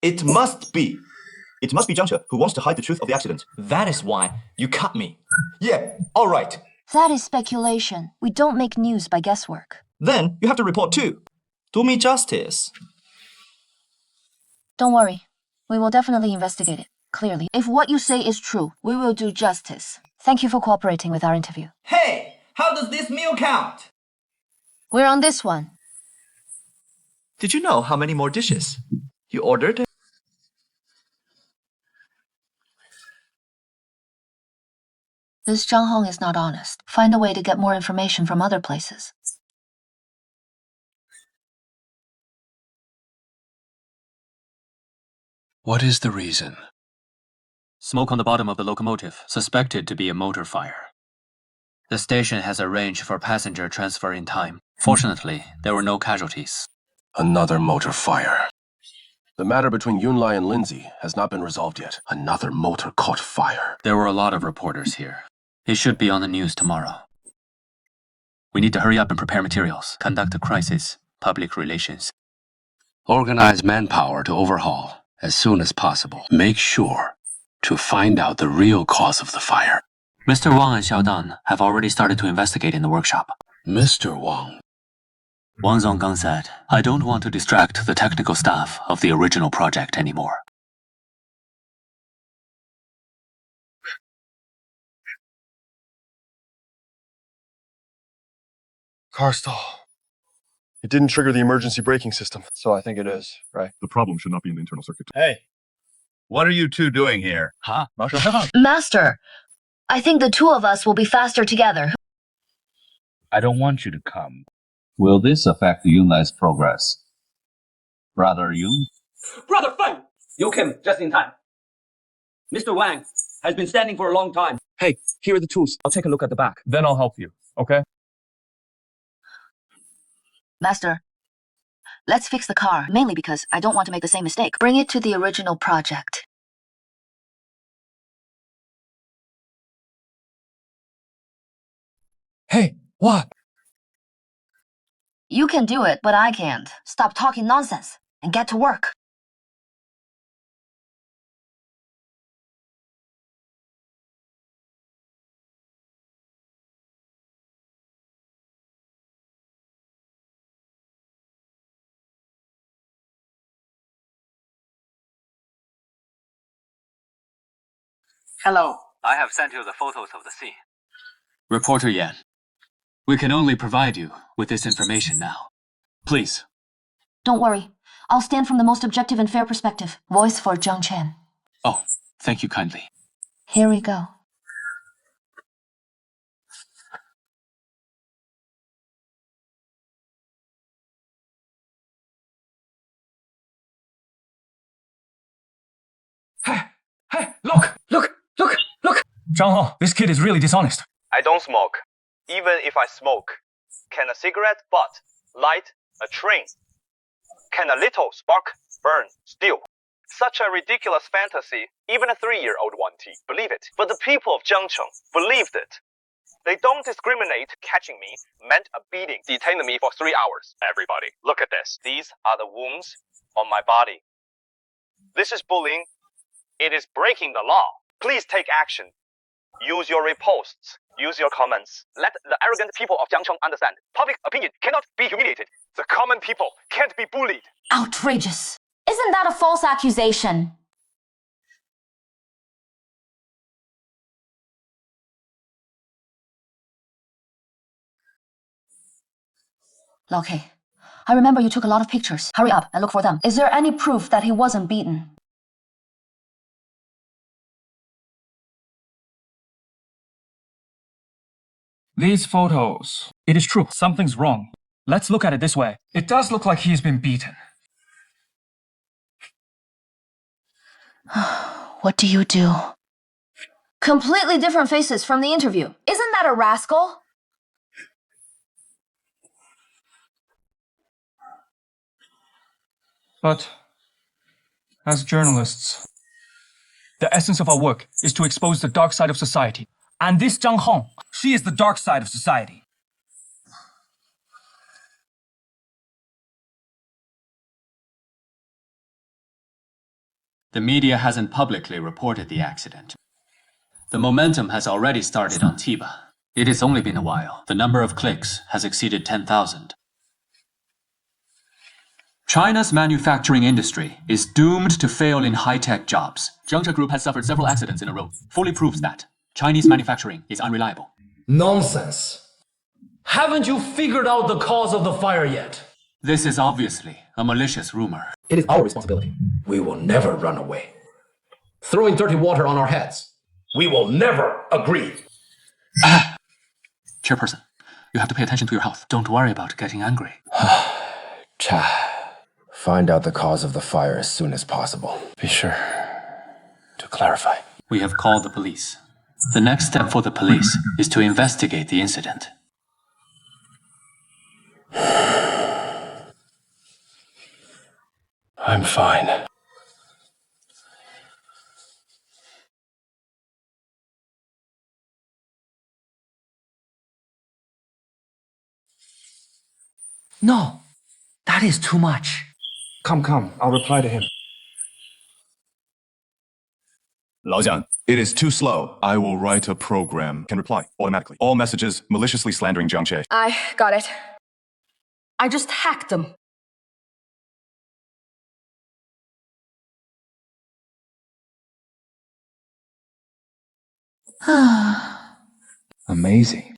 It must be. It must be Zhangche who wants to hide the truth of the accident. That is why you cut me. Yeah, all right. That is speculation. We don't make news by guesswork. Then you have to report too. Do me justice. Don't worry. We will definitely investigate it. Clearly, if what you say is true, we will do justice. Thank you for cooperating with our interview. Hey, how does this meal count? We're on this one. Did you know how many more dishes you ordered? This Zhang Hong is not honest. Find a way to get more information from other places. What is the reason? Smoke on the bottom of the locomotive, suspected to be a motor fire. The station has arranged for passenger transfer in time. Fortunately, there were no casualties. Another motor fire. The matter between Yunlai and Lindsay has not been resolved yet. Another motor caught fire. There were a lot of reporters here. It should be on the news tomorrow. We need to hurry up and prepare materials, conduct a crisis, public relations. Organize manpower to overhaul as soon as possible. Make sure to find out the real cause of the fire. Mr. Wang and Xiao Dan have already started to investigate in the workshop. Mr. Wang. Wang Zonggang said, I don't want to distract the technical staff of the original project anymore. Car stall. It didn't trigger the emergency braking system, so I think it is, right? The problem should not be in the internal circuit. Hey, what are you two doing here? Huh? Master, I think the two of us will be faster together. I don't want you to come. Will this affect Yunlai's progress? Brother Yun? Brother Feng! You came just in time. Mr. Wang has been standing for a long time. Hey, here are the tools. I'll take a look at the back. Then I'll help you, okay? Master, let's fix the car, mainly because I don't want to make the same mistake. Bring it to the original project. Hey, what? You can do it, but I can't. Stop talking nonsense and get to work. Hello. I have sent you the photos of the scene. Reporter Yan, we can only provide you with this information now. Please. Don't worry. I'll stand from the most objective and fair perspective. Voice for Zhang Chen. Oh, thank you kindly. Here we go. Hey, look! Zhang Hong, this kid is really dishonest. I don't smoke. Even if I smoke, can a cigarette butt light a train? Can a little spark burn steel? Such a ridiculous fantasy, even a 3-year-old won't believe it. But the people of Jiangcheng believed it. They don't discriminate. Catching me meant a beating. Detained me for 3 hours. Everybody, look at this. These are the wounds on my body. This is bullying. It is breaking the law. Please take action. Use your reposts. Use your comments. Let the arrogant people of Jiangcheng understand. Public opinion cannot be humiliated. The common people can't be bullied. Outrageous. Isn't that a false accusation? Okay. I remember you took a lot of pictures. Hurry up and look for them. Is there any proof that he wasn't beaten? These photos. It is true. Something's wrong. Let's look at it this way. It does look like he's been beaten. What do you do? Completely different faces from the interview. Isn't that a rascal? But as journalists, the essence of our work is to expose the dark side of society. And this Zhang Hong, she is the dark side of society. The media hasn't publicly reported the accident. The momentum has already started on TIBA. It has only been a while. The number of clicks has exceeded 10,000. China's manufacturing industry is doomed to fail in high-tech jobs. Jiangxia Group has suffered several accidents in a row. Fully proves that Chinese manufacturing is unreliable. Nonsense. Haven't you figured out the cause of the fire yet? This is obviously a malicious rumor. It is our responsibility. We will never run away. Throwing dirty water on our heads. We will never agree. Chairperson, you have to pay attention to your health. Don't worry about getting angry. Cha. Find out the cause of the fire as soon as possible. Be sure to clarify. We have called the police. The next step for the police is to investigate the incident. I'm fine. No, that is too much. Come, I'll reply to him. Lao Jiang, it is too slow. I will write a program. Can reply automatically. All messages maliciously slandering Jiang Che. I got it. I just hacked them. Amazing.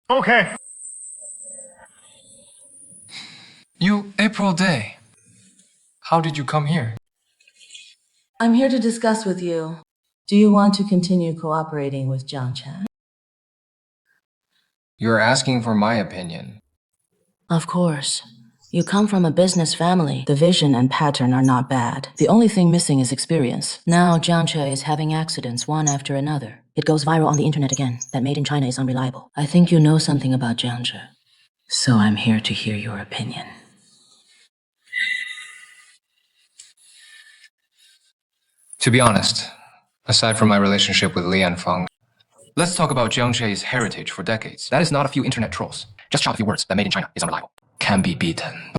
Okay. You, April Day. How did you come here? I'm here to discuss with you. Do you want to continue cooperating with Jiang Chen? You're asking for my opinion. Of course. You come from a business family. The vision and pattern are not bad. The only thing missing is experience. Now Jiang Che is having accidents one after another. It goes viral on the internet again, that made in China is unreliable. I think you know something about Jiang Che. So I'm here to hear your opinion. To be honest, aside from my relationship with Lian Feng, let's talk about Jiang Che's heritage for decades. That is not a few internet trolls. Just shout a few words that made in China is unreliable. Can be beaten.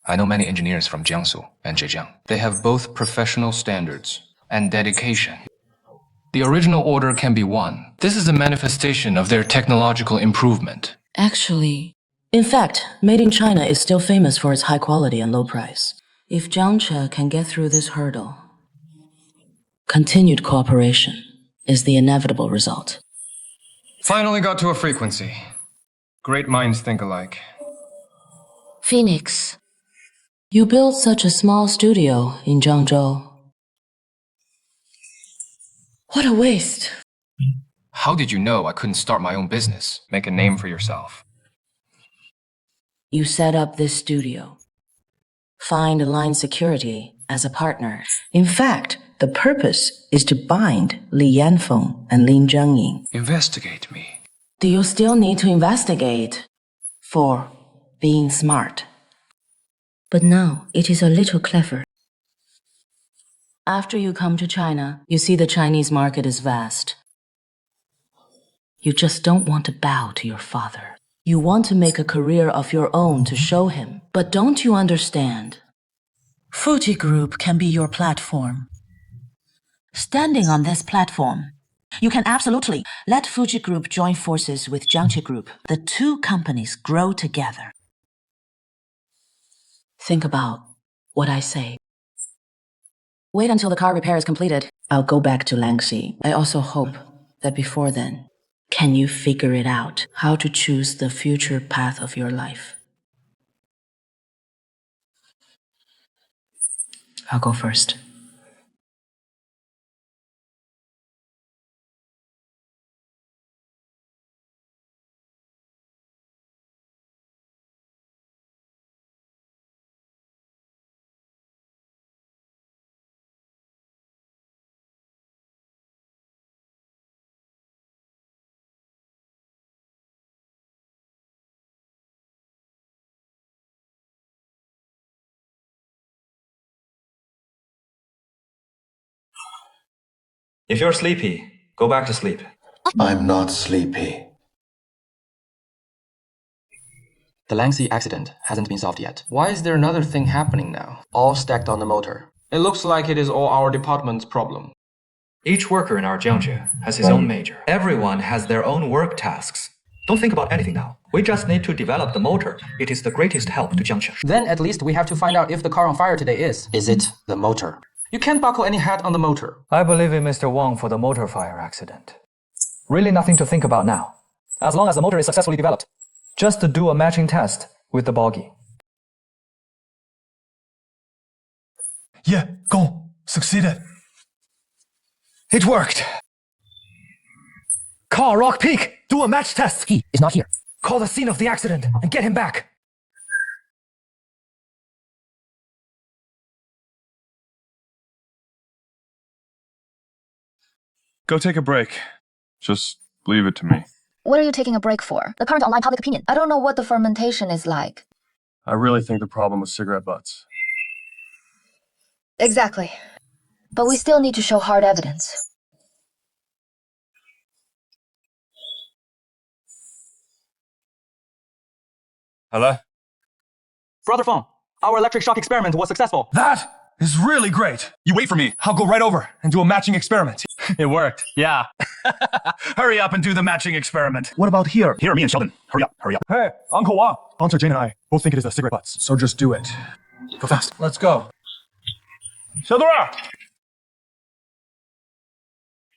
I know many engineers from Jiangsu and Zhejiang. They have both professional standards and dedication. The original order can be won. This is a manifestation of their technological improvement. Actually, in fact, Made in China is still famous for its high quality and low price. If Jiang Che can get through this hurdle, continued cooperation is the inevitable result. Finally got to a frequency. Great minds think alike. Phoenix, you built such a small studio in Zhangzhou. What a waste. How did you know I couldn't start my own business? Make a name for yourself. You set up this studio. Find line security as a partner. In fact, the purpose is to bind Li Yanfeng and Lin Zhengying. Investigate me. Do you still need to investigate for being smart? But now it is a little clever. After you come to China, you see the Chinese market is vast. You just don't want to bow to your father. You want to make a career of your own to show him. But don't you understand? Fuji Group can be your platform. Standing on this platform, you can absolutely let Fuji Group join forces with Jiangxi Group. The two companies grow together. Think about what I say. Wait until the car repair is completed. I'll go back to Langxi. I also hope that before then, can you figure it out how to choose the future path of your life? I'll go first. If you're sleepy, go back to sleep. I'm not sleepy. The Langxi accident hasn't been solved yet. Why is there another thing happening now? All stacked on the motor. It looks like it is all our department's problem. Each worker in our Jiangxi has his own major. Everyone has their own work tasks. Don't think about anything now. We just need to develop the motor. It is the greatest help to Jiangxi. Then at least we have to find out if the car on fire today is. Is it the motor? You can't buckle any hat on the motor. I believe in Mr. Wang for the motor fire accident. Really nothing to think about now. As long as the motor is successfully developed. Just to do a matching test with the bogey. Yeah, go. Succeeded. It worked. Call Rock Peak. Do a match test. He is not here. Call the scene of the accident and get him back. Go take a break. Just leave it to me. What are you taking a break for? The current online public opinion. I don't know what the fermentation is like. I really think the problem was cigarette butts. Exactly. But we still need to show hard evidence. Hello? Brother Feng, our electric shock experiment was successful. That is really great. You wait for me. I'll go right over and do a matching experiment. It worked. Yeah. Hurry up and do the matching experiment. What about here? Here, me and Sheldon. Hurry up, hurry up. Hey, Uncle Wang. Auntie Jane and I both think it is the cigarette butts, so just do it. Go fast. Let's go. 小杜儿，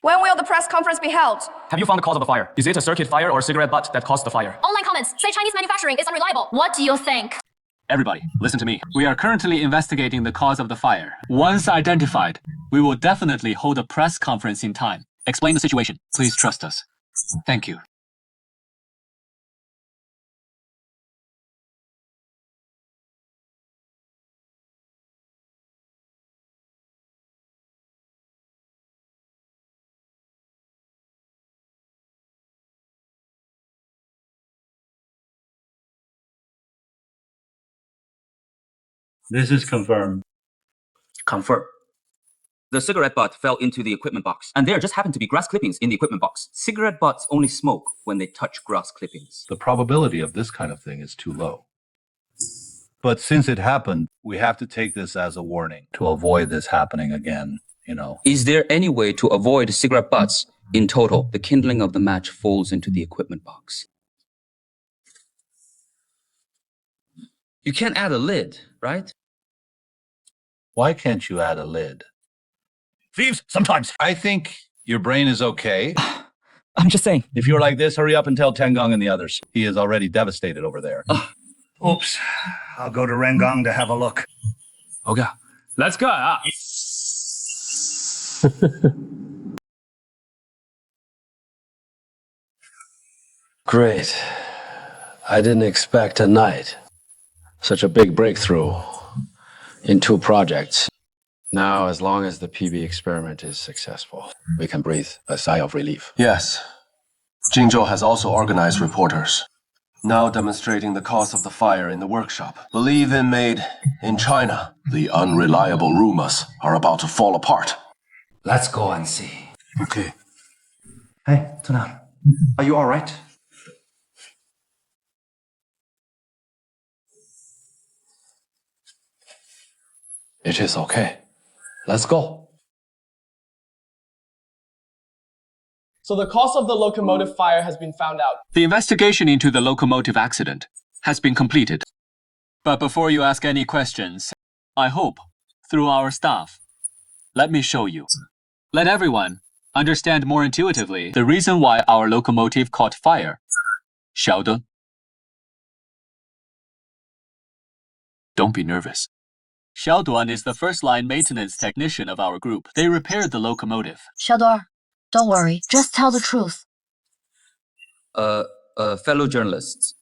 When will the press conference be held? Have you found the cause of the fire? Is it a circuit fire or a cigarette butt that caused the fire? Online comments say Chinese manufacturing is unreliable. What do you think? Everybody, listen to me. We are currently investigating the cause of the fire. Once identified, we will definitely hold a press conference in time. Explain the situation. Please trust us. Thank you. This is confirmed. Confirm. The cigarette butt fell into the equipment box, and there just happened to be grass clippings in the equipment box. Cigarette butts only smoke when they touch grass clippings. The probability of this kind of thing is too low. But since it happened, we have to take this as a warning to avoid this happening again, you know. Is there any way to avoid cigarette butts? In total, the kindling of the match falls into the equipment box. You can't add a lid, right? Why can't you add a lid? Thieves, sometimes. I think your brain is okay. I'm just saying. If you're like this, hurry up and tell Tenggang and the others. He is already devastated over there. Oops. I'll go to Rengang to have a look. Okay, let's go. Great. I didn't expect tonight. Such a big breakthrough in 2 projects. Now, as long as the PB experiment is successful, we can breathe a sigh of relief. Yes. Jingzhou has also organized reporters, now demonstrating the cause of the fire in the workshop. Believe in made in China. The unreliable rumors are about to fall apart. Let's go and see. Okay. Hey, Tuna, are you all right? It is okay. Let's go. So the cause of the locomotive fire has been found out. The investigation into the locomotive accident has been completed. But before you ask any questions, I hope, through our staff, let me show you. Let everyone understand more intuitively the reason why our locomotive caught fire. 晓得? Don't be nervous. Xiaoduan is the first-line maintenance technician of our group. They repaired the locomotive. Xiaoduan, don't worry. Just tell the truth. Fellow journalists,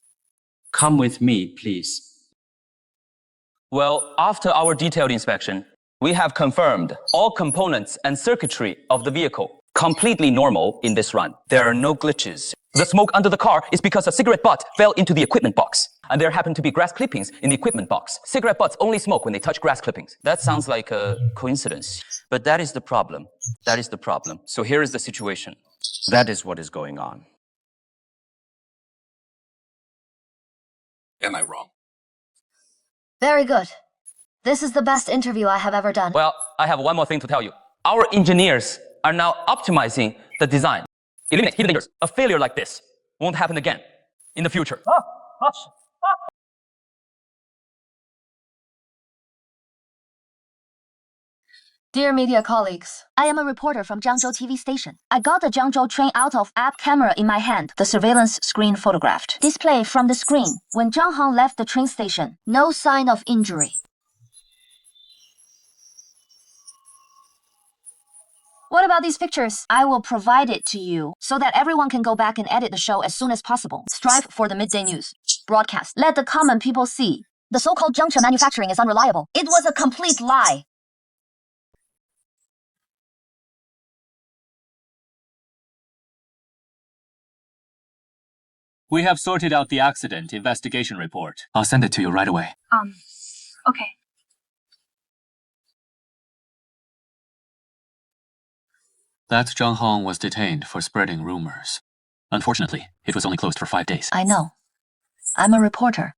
come with me, please. Well, after our detailed inspection, we have confirmed all components and circuitry of the vehicle completely normal in this run. There are no glitches. The smoke under the car is because a cigarette butt fell into the equipment box. And there happened to be grass clippings in the equipment box. Cigarette butts only smoke when they touch grass clippings. That sounds like a coincidence. But that is the problem. That is the problem. So here is the situation. That is what is going on. Am I wrong? Very good. This is the best interview I have ever done. Well, I have one more thing to tell you. Our engineers are now optimizing the design. Eliminate hidden dangers. A failure like this won't happen again in the future. Dear media colleagues, I am a reporter from Jiangzhou TV station. I got the Jiangzhou train out of app camera in my hand. The surveillance screen photographed. Display from the screen. When Zhang Hong left the train station, no sign of injury. What about these pictures? I will provide it to you so that everyone can go back and edit the show as soon as possible. Strive for the midday news. Broadcast. Let the common people see. The so-called juncture manufacturing is unreliable. It was a complete lie. We have sorted out the accident investigation report. I'll send it to you right away. Okay. That Zhang Hong was detained for spreading rumors. Unfortunately, it was only closed for 5 days. I know. I'm a reporter.